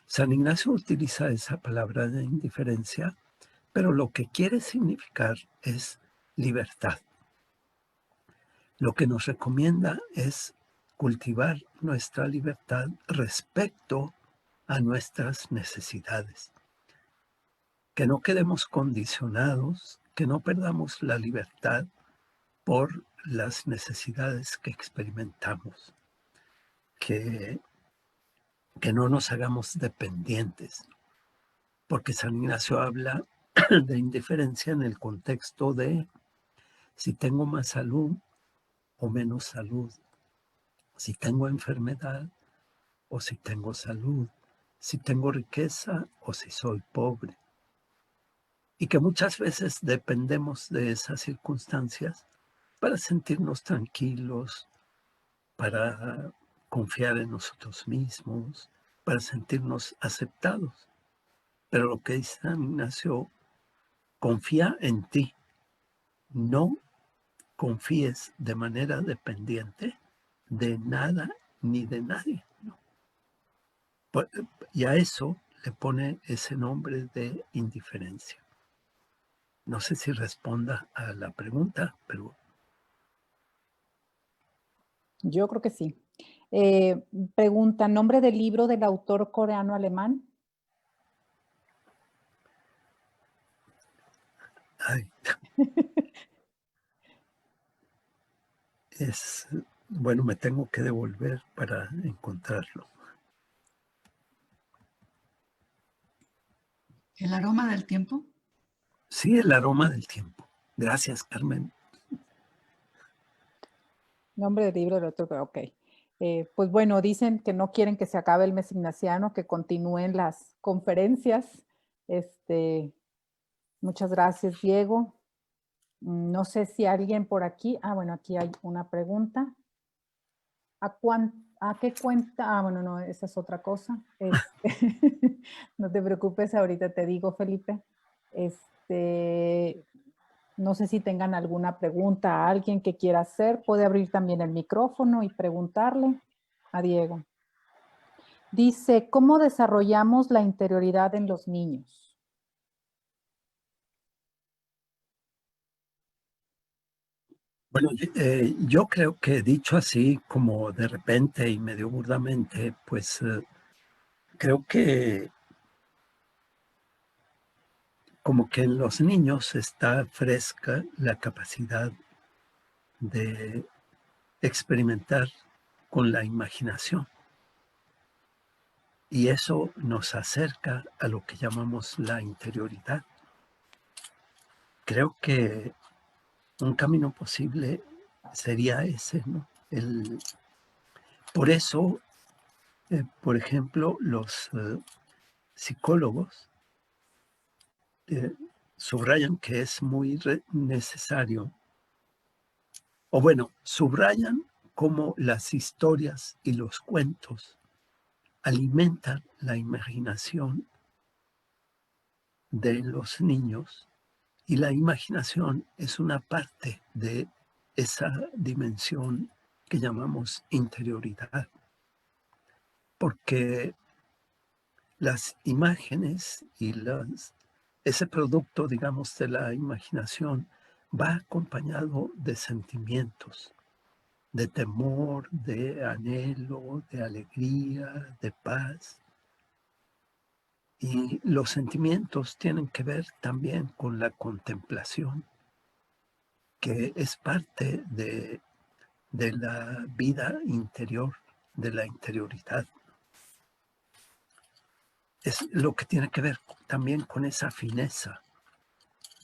San Ignacio utiliza esa palabra de indiferencia, pero lo que quiere significar es libertad. Lo que nos recomienda es cultivar nuestra libertad respecto a nuestras necesidades. Que no quedemos condicionados, que no perdamos la libertad por las necesidades que experimentamos, que no nos hagamos dependientes, porque San Ignacio habla de indiferencia en el contexto de si tengo más salud o menos salud, si tengo enfermedad o si tengo salud, si tengo riqueza o si soy pobre. Y que muchas veces dependemos de esas circunstancias para sentirnos tranquilos, para confiar en nosotros mismos, para sentirnos aceptados. Pero lo que dice San Ignacio, confía en ti, no confíes de manera dependiente de nada ni de nadie. ¿No? Y a eso le pone ese nombre de indiferencia. No sé si responda a la pregunta, pero... Yo creo que sí. Pregunta, ¿nombre del libro del autor coreano-alemán? Ay, bueno, me tengo que devolver para encontrarlo. ¿El aroma del tiempo? Sí, El aroma del tiempo. Gracias, Carmen. Nombre del libro del autor, ok. Pues bueno, dicen que no quieren que se acabe el mes ignaciano, que continúen las conferencias. Muchas gracias, Diego. No sé si alguien por aquí, bueno, aquí hay una pregunta. ¿A qué cuenta? Bueno, no, esa es otra cosa. No te preocupes, ahorita te digo, Felipe. No sé si tengan alguna pregunta a alguien que quiera hacer. Puede abrir también el micrófono y preguntarle a Diego. Dice, ¿cómo desarrollamos la interioridad en los niños? Bueno, yo creo que dicho así, como de repente y medio burdamente, pues creo que como que en los niños está fresca la capacidad de experimentar con la imaginación. Y eso nos acerca a lo que llamamos la interioridad. Creo que un camino posible sería ese, ¿no? Por eso, por ejemplo, los psicólogos subrayan que es muy necesario, o bueno, subrayan cómo las historias y los cuentos alimentan la imaginación de los niños, y la imaginación es una parte de esa dimensión que llamamos interioridad, porque las imágenes y ese producto, digamos, de la imaginación va acompañado de sentimientos, de temor, de anhelo, de alegría, de paz. Y los sentimientos tienen que ver también con la contemplación, que es parte de la vida interior, de la interioridad. Es lo que tiene que ver también con esa fineza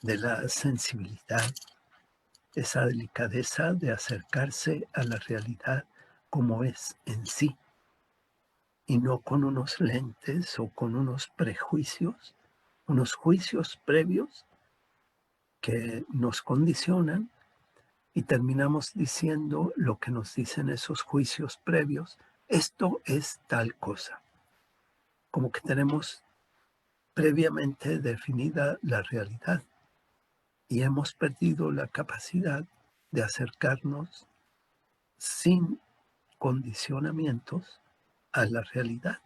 de la sensibilidad, esa delicadeza de acercarse a la realidad como es en sí, y no con unos lentes o con unos prejuicios, unos juicios previos que nos condicionan, y terminamos diciendo lo que nos dicen esos juicios previos. Esto es tal cosa. Como que tenemos previamente definida la realidad y hemos perdido la capacidad de acercarnos sin condicionamientos a la realidad,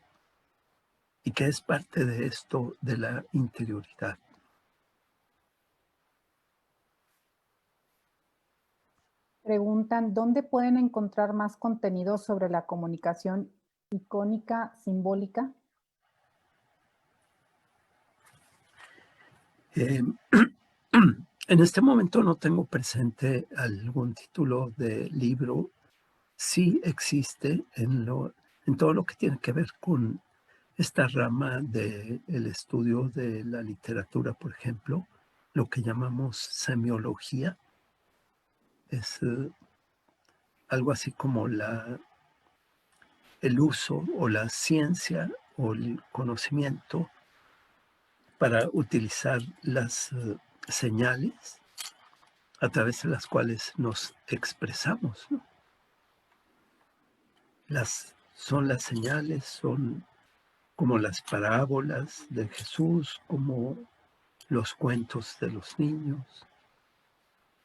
y que es parte de esto de la interioridad. Preguntan, ¿dónde pueden encontrar más contenido sobre la comunicación icónica simbólica? Eh, en este momento no tengo presente algún título de libro. Sí existe en todo lo que tiene que ver con esta rama del estudio de la literatura, por ejemplo, lo que llamamos semiología. Es algo así como el uso o la ciencia o el conocimiento para utilizar las señales a través de las cuales nos expresamos, ¿no? Son las señales, son como las parábolas de Jesús, como los cuentos de los niños.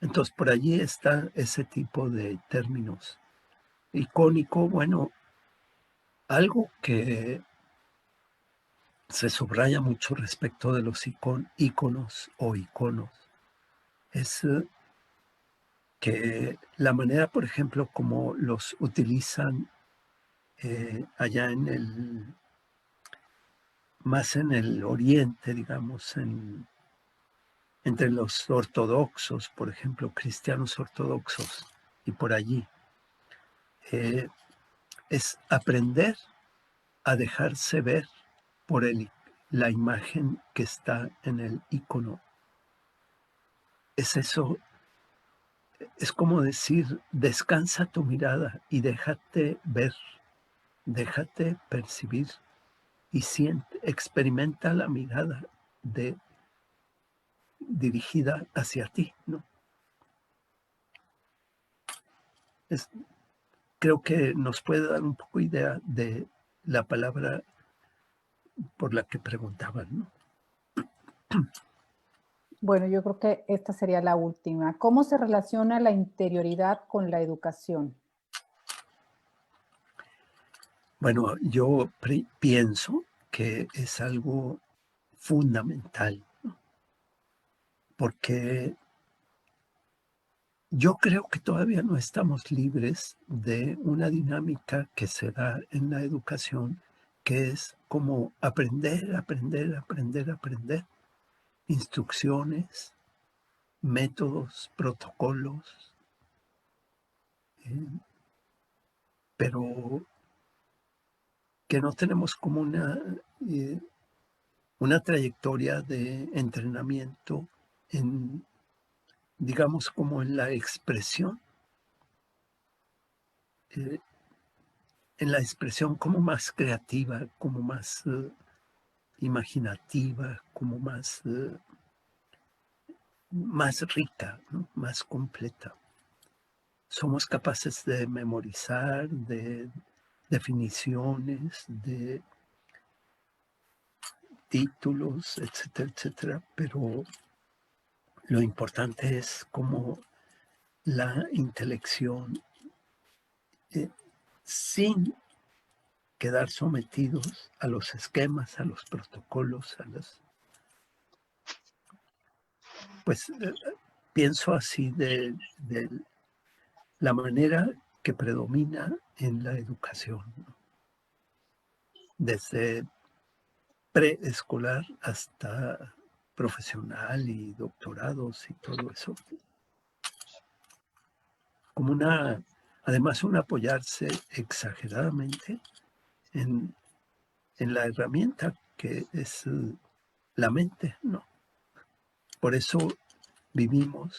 Entonces, por allí está ese tipo de términos. Icónico, bueno, algo que se subraya mucho respecto de los íconos o iconos es que la manera, por ejemplo, como los utilizan allá más en el oriente, digamos, entre los ortodoxos, por ejemplo, cristianos ortodoxos y por allí, es aprender a dejarse ver por la imagen que está en el icono. Es eso, es como decir, descansa tu mirada y déjate ver, déjate percibir y experimenta la mirada dirigida hacia ti, ¿no? Creo que nos puede dar un poco idea de la palabra por la que preguntaban, ¿no? Bueno, yo creo que esta sería la última. ¿Cómo se relaciona la interioridad con la educación? Bueno, yo pienso que es algo fundamental, ¿no? Porque yo creo que todavía no estamos libres de una dinámica que se da en la educación, que es como aprender, aprender, aprender, aprender. Instrucciones, métodos, protocolos, pero que no tenemos como una trayectoria de entrenamiento digamos, como en la expresión, eh, como más creativa, como más imaginativa, como más rica, ¿no? Más completa. Somos capaces de memorizar, de definiciones, de títulos, etcétera, etcétera, pero lo importante es como la intelección sin quedar sometidos a los esquemas, a los protocolos, pues pienso así de la manera que predomina en la educación, ¿no? Desde preescolar hasta profesional y doctorados y todo eso. Como además un apoyarse exageradamente en la herramienta que es la mente, ¿no? Por eso vivimos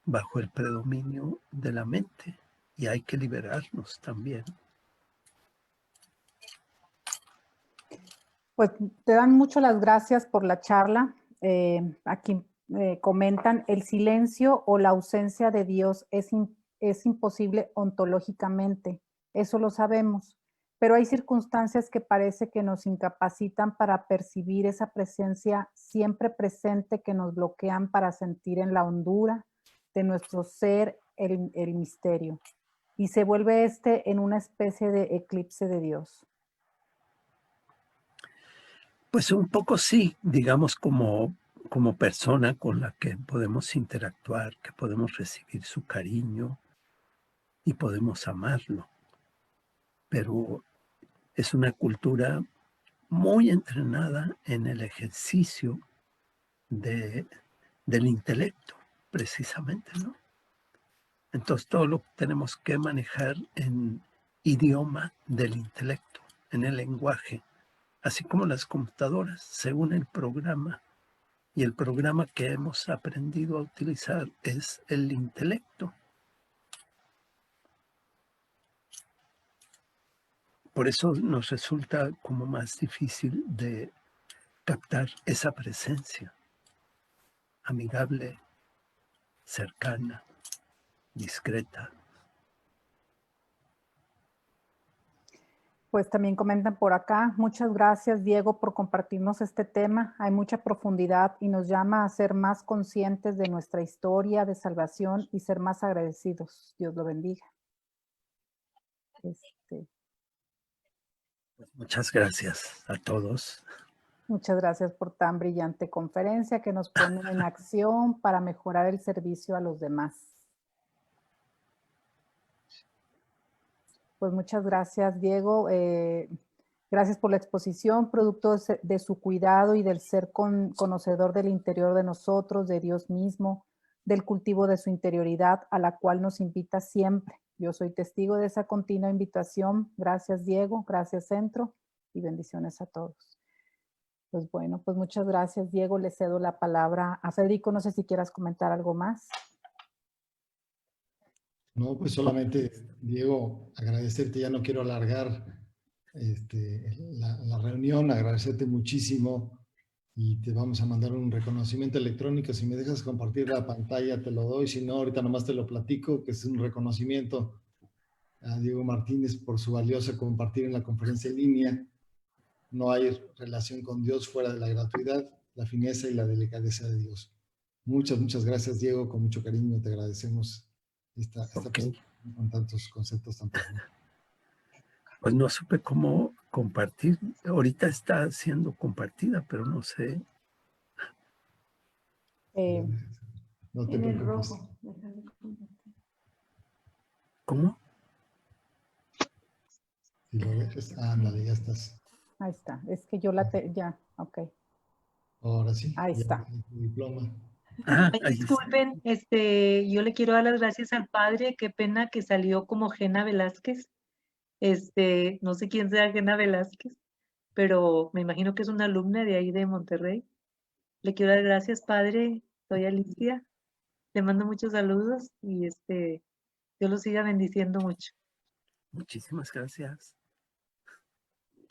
bajo el predominio de la mente y hay que liberarnos también. Pues te dan mucho las gracias por la charla. Aquí comentan, el silencio o la ausencia de Dios es imposible ontológicamente, eso lo sabemos, pero hay circunstancias que parece que nos incapacitan para percibir esa presencia siempre presente que nos bloquean para sentir en la hondura de nuestro ser el misterio. Y se vuelve en una especie de eclipse de Dios. Pues un poco sí, digamos como persona con la que podemos interactuar, que podemos recibir su cariño y podemos amarlo. Pero es una cultura muy entrenada en el ejercicio del intelecto, precisamente, ¿no? Entonces todo lo tenemos que manejar en idioma del intelecto, en el lenguaje, así como las computadoras, según el programa. Y el programa que hemos aprendido a utilizar es el intelecto. Por eso nos resulta como más difícil de captar esa presencia amigable, cercana, discreta. Pues también comentan por acá, muchas gracias Diego por compartirnos este tema. Hay mucha profundidad y nos llama a ser más conscientes de nuestra historia de salvación y ser más agradecidos. Dios lo bendiga. Pues muchas gracias a todos. Muchas gracias por tan brillante conferencia que nos pone en acción para mejorar el servicio a los demás. Pues muchas gracias, Diego. Gracias por la exposición, producto de su cuidado y del ser conocedor del interior de nosotros, de Dios mismo, del cultivo de su interioridad, a la cual nos invita siempre. Yo soy testigo de esa continua invitación. Gracias, Diego. Gracias, Centro. Y bendiciones a todos. Pues bueno, pues muchas gracias, Diego. Le cedo la palabra a Federico. No sé si quieras comentar algo más. No, pues solamente, Diego, agradecerte, ya no quiero alargar la reunión, agradecerte muchísimo y te vamos a mandar un reconocimiento electrónico. Si me dejas compartir la pantalla, te lo doy, si no, ahorita nomás te lo platico, que es un reconocimiento a Diego Martínez por su valiosa compartir en la conferencia en línea. No hay relación con Dios fuera de la gratuidad, la fineza y la delicadeza de Dios. Muchas, muchas gracias, Diego, con mucho cariño te agradecemos esta presentación con tantos conceptos tan profundos. Pues no supe cómo compartir. Ahorita está siendo compartida, pero no sé. No te En el preocupes. rojo. ¿Cómo? Si lo dejas, ándale, ya estás. Ahí está. Es que yo ya, ok. Ahora sí. Ahí ya está. tienes tu diploma. Ah, Ay, ahí está. disculpen, yo le quiero dar las gracias al padre, qué pena que salió como Gena Velázquez, no sé quién sea Gena Velázquez, pero me imagino que es una alumna de ahí de Monterrey. Le quiero dar gracias, padre, soy Alicia, le mando muchos saludos y Dios lo siga bendiciendo mucho. Muchísimas gracias.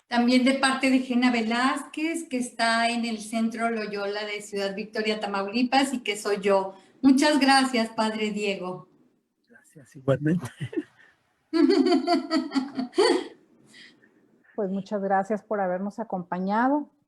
También de parte de Gena Velázquez, que está en el Centro Loyola de Ciudad Victoria, Tamaulipas, y que soy yo. Muchas gracias, Padre Diego. Gracias, igualmente. Pues muchas gracias por habernos acompañado.